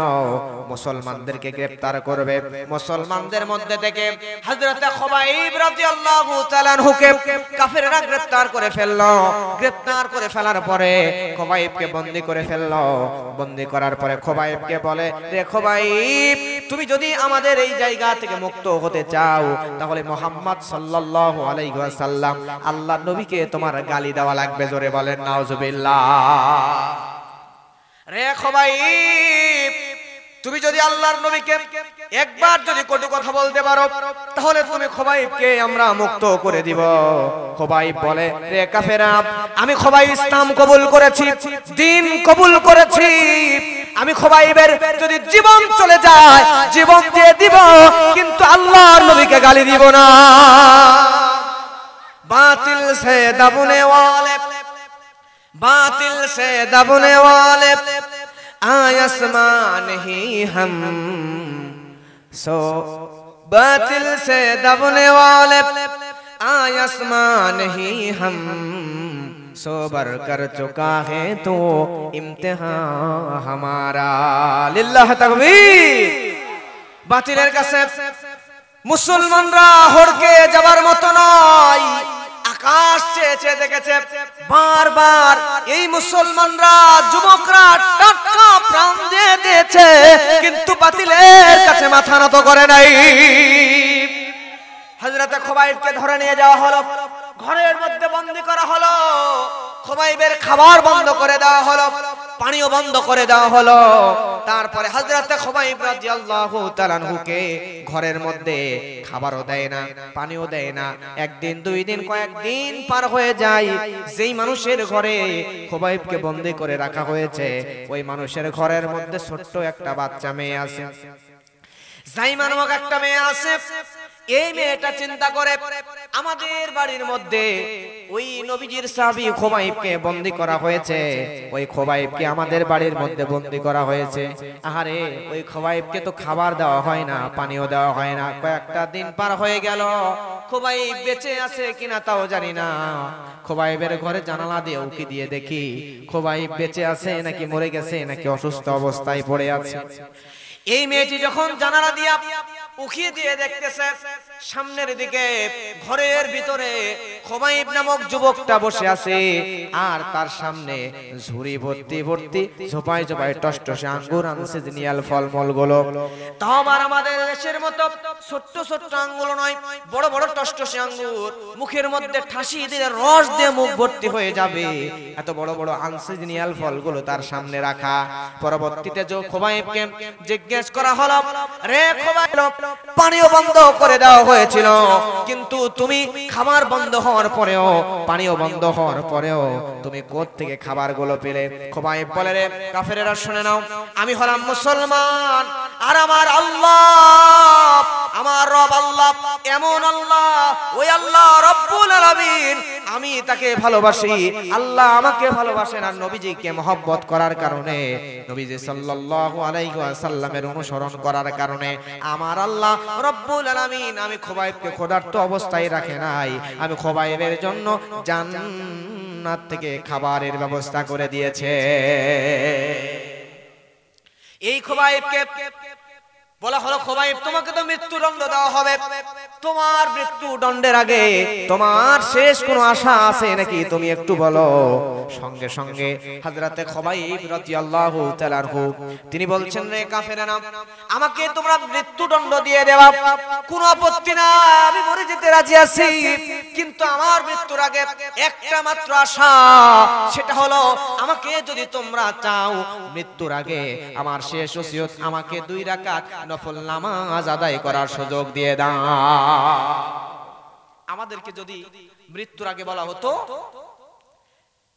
মুসলমানদেরকে গ্রেফতার করবে। মুসলমানদের মধ্যে থেকে হযরত খুবাইব রাদিয়াল্লাহু তাআলা আনহুকে কাফেরেরা গ্রেফতার করে ফেললো। গ্রেফতার করে ফেলার পরে খুবাইবকে বন্দী করে ফেললো। বন্দী করার পরে খুবাইবকে বলে, রে খুবাইব, তুমি যদি আমাদের এই জায়গা থেকে মুক্ত হতে চাও তাহলে মুহাম্মদ সাল্লাল্লাহু আলাইহি ওয়াসাল্লাম আল্লাহর নবীকে তোমার গালি দেওয়া লাগবে। জোরে বলেন নাউজুবিল্লাহ। রে খুবাইব, তুমি যদি আল্লাহর নবীকে একবার যদি কটু কথা বলতে পারো তাহলে তুমি খুবাইবকে আমরা মুক্ত করে দিব। খুবাইব বলে, রে কাফেরা, আমি খুবাইব ইসলাম কবুল করেছি, দ্বীন কবুল করেছি। আমি খুবাইবের যদি জীবন চলে যায় জীবন দিয়ে দিব, কিন্তু আল্লাহর নবীকে গালি দিব না। बातिल से दबने वाले, बातिल से दबने वाले आसमान ही हम सो, बातिल से दबने वाले आसमान ही हम सोबर कर चुका है तो इम्तिहान हमारा। लिल्लाह तकबीर। बातिलेर काছে মুসলমানরা হড়কে যাবার মতো নয়। আকাশ চেয়ে চেয়ে দেখেছে বারবার এই মুসলমানরা, যুবকরা টাটকা প্রাণ দিয়ে দিয়েছে, কিন্তু বাতিলের কাছে মাথা নত করে নাই। হযরত খুবাইবকে ধরে নিয়ে যাওয়া হলো, ঘরের মধ্যে বন্দী করা হলো। খুবাইবের খাবার বন্ধ করে দেওয়া হলো, পানিও বন্ধ করে দেওয়া হলো। তারপরে হযরত খুবাইব রাদিয়াল্লাহু তাআলা আনহুকে ঘরের মধ্যে খাবারও দেয় না, পানিও দেয় না। একদিন, দুই দিন, কয়েকদিন পার হয়ে যায়। যেই মানুষের ঘরে খুবাইবকে বন্দী করে রাখা হয়েছে ওই মানুষের ঘরের মধ্যে ছোট্ট একটা বাচ্চা মেয়ে আছে। জাইমা নামক একটা মেয়ে আছে। এই মেয়েটা চিন্তা করে আমাদের বাড়ির মধ্যে ওই নবীজির সাহাবী খুবাইবকে বন্দী করা হয়েছে, ওই খুবাইবকে আমাদের বাড়ির মধ্যে বন্দী করা হয়েছে। আহারে, ওই খুবাইবকে তো খাবার দেওয়া হয় না, পানিও দেওয়া হয় না। কয়েকটা দিন পার হয়ে গেল, খুবাইব বেঁচে আছে কিনা তাও জানি না। খুবাইবের ঘরে জানালা দিয়ে উকি দিয়ে দেখি খুবাইব বেঁচে আছে নাকি মরে গেছে নাকি অসুস্থ অবস্থায় পড়ে আছে। এই মেয়েটি যখন জানালা দিয়া উকি দিয়ে দেখতেছে, সামনের দিকে ঘরের ভিতরে খুবাইব নামক যুবকটা বসে আছে, আর তার সামনে ঝুড়ি ভর্তি ভর্তি ঝোপায় ঝোপায় টসটসে আঙ্গুর আনছে, জিনিয়াল ফলমূল গুলো। তাও আবার আমাদের দেশের মতো ছোট্ট ছোট্ট আঙ্গুর নয়, বড় বড় টসটসে আঙ্গুর, মুখের মধ্যে ঠাসি দিলে রস দিয়ে মুখ ভর্তি হয়ে যাবে, এত বড় বড় আনছে জিনিয়াল ফলগুলো তার সামনে রাখা। পরবর্তীতে খুবাইবকে জিজ্ঞেস করা হলো, রে খুবাইব, পানিও বন্ধ করে দেওয়া হয়েছিল, কিন্তু তুমি খাবার বন্ধ হওয়ার পরেও, পানিও বন্ধ হওয়ার পরেও তুমি কোথা থেকে খাবারগুলো পেলে? খুবাইব বলে, রে কাফেরেরা শুনে নাও, আমি হলাম মুসলমান, আর আমার আল্লাহ, আমার রব আল্লাহ এমন আল্লাহ, ওই আল্লাহ রব্বুল আলামিন, আমি তাকে ভালোবাসি, আল্লাহ আমাকে ভালোবাসেন। আর নবীজিকে মহব্বত করার কারণে, নবীজি সাল্লাল্লাহু আলাইহি ওয়াসাল্লামের অনুসরণ করার কারণে আমার আল্লাহ রব্বুল আলামিন আমি খুবাইবকে ক্ষুধার্ত অবস্থায় রাখে নাই, আমি খুবাইবের জন্য জান্নাত থেকে খাবারের ব্যবস্থা করে দিয়েছে। এই খুবাইবকে বলা হলো, খুবাইব তোমাকে তো মৃত্যুদণ্ড দেওয়া হবে, তোমার মৃত্যুদণ্ডের আগে তোমার শেষ কোনো আশা আছে নাকি তুমি একটু বলো। সঙ্গে সঙ্গে হযরতে খুবাইব রাদিয়াল্লাহু তাআলা আনহু তিনি বলছেন, রে কাফেরেরা, আমাকে তোমরা মৃত্যুদণ্ড দিয়ে দেওয়া কোনো আপত্তি না, আমি মরে যেতে রাজি আছি, কিন্তু আমার মৃত্যুর আগে একটা মাত্র আশা, সেটা হলো আমাকে যদি তোমরা চাও মৃত্যুর আগে আমার শেষ ওসিয়ত, আমাকে 2 রাকাত নফল নামাজ আদায় করার সুযোগ দিয়ে দাও। আমাদেরকে যদি মৃত্যুর আগে বলা হতো,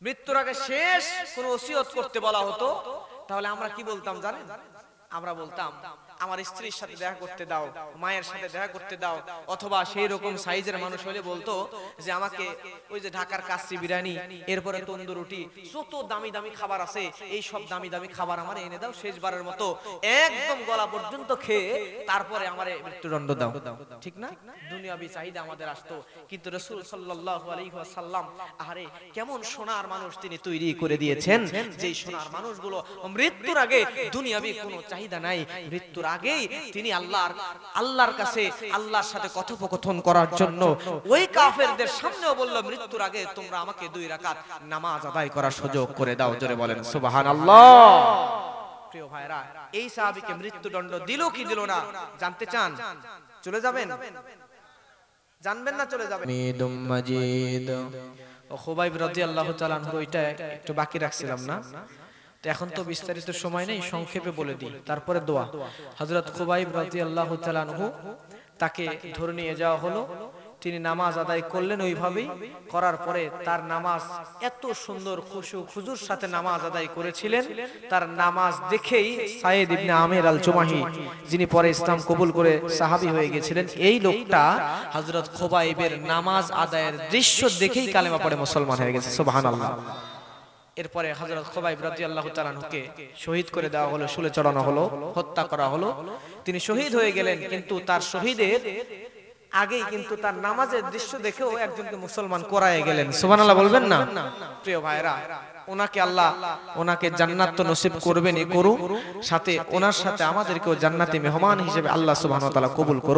মৃত্যুর আগে শেষ কোন ওসিয়ত করতে বলা হতো, তাহলে আমরা কি বলতাম জানেন? আমরা বলতাম আমার স্ত্রীর সাথে দেখা করতে দাও, মায়ের সাথে দেখা করতে দাও, অথবা সেই রকম সাইজের মানুষ হলে বলতো যে আমাকে ওই যে ঢাকার কাচ্চি বিরিয়ানি, এরপরে তন্দুর রুটি, যত দামি দামি খাবার আছে এই সব দামি দামি খাবার আমার এনে দাও, শেষবারের মতো একদম গলা পর্যন্ত খেয়ে তারপরে আমারে মৃত্যুদণ্ড দাও। ঠিক না? দুনিয়াবি চাহিদা আমাদের আসতো, কিন্তু রাসূল সাল্লাল্লাহু আলাইহি ওয়াসাল্লাম আরে কেমন সোনার মানুষ তিনি তৈরি করে দিয়েছেন, যেই সোনার মানুষগুলো মৃত্যুর আগে দুনিয়াবি কোনো চাহিদা নাই, মৃত্যুর আগেই তিনি আল্লাহর কাছে আল্লাহর সাথে কথোপকথন করার জন্য ওই কাফেরদের সামনেও বলল, মৃত্যুর আগে তোমরা আমাকে 2 রাকাত নামাজ আদায় করার সুযোগ করে দাও। জোরে বলেন সুবহানাল্লাহ। প্রিয় ভাইরা, এই সাহাবীকে মৃত্যুদণ্ড দিল কি দিল না জানতে চান? চলে যাবেন? জানবেন না চলে যাবেন? মিদুম মাজিদ ও খুবাইব রাদিয়াল্লাহু তাআলা আনহু, ওইটা একটু বাকি রাখছিলাম না, তো এখন তো বিস্তারিত সময় নেই, সংক্ষেপে বলে দিই, তারপরে দোয়া। হযরত খুবাইব রাদিয়াল্লাহু তাআলা আনহু তাকে ধরে নিয়ে যাওয়া হলো, তিনি নামাজ আদায় করলেন, ওইভাবেই করার পরে তার নামাজ এত সুন্দর খুশু খুজুর সাথে নামাজ আদায় করেছিলেন, তার নামাজ দেখেই সাইদ ইবনে আমির আল জুমাহি, যিনি পরে ইসলাম কবুল করে সাহাবী হয়ে গেছিলেন, এই লোকটা হযরত খুবাইবের নামাজ আদায়ের দৃশ্য দেখেই কালেমা পড়ে মুসলমান হয়ে গেছে। সুবহানাল্লাহ। এরপরে হযরত খুবাইব রাদিয়াল্লাহু তাআলা আনহুকে শহীদ করে দেওয়া হলো, শুলে চড়ানো হলো, হত্যা করা হলো, তিনি শহীদ হয়ে গেলেন। কিন্তু তার শহীদের আগেই কিন্তু তার নামাজের দৃশ্য দেখেও একজনকে মুসলমান করায় গেলেন। সুবহানাল্লাহ বলবেন না? প্রিয় ভাইরা, ওনাকে আল্লাহ ওনাকে জান্নাত তো নসিব করবেনই, করুন, সাথে ওনার সাথে আমাদেরকেও জান্নাতি মেহমান হিসেবে আল্লাহ সুবহানাহু ওয়া তাআলা কবুল করুন।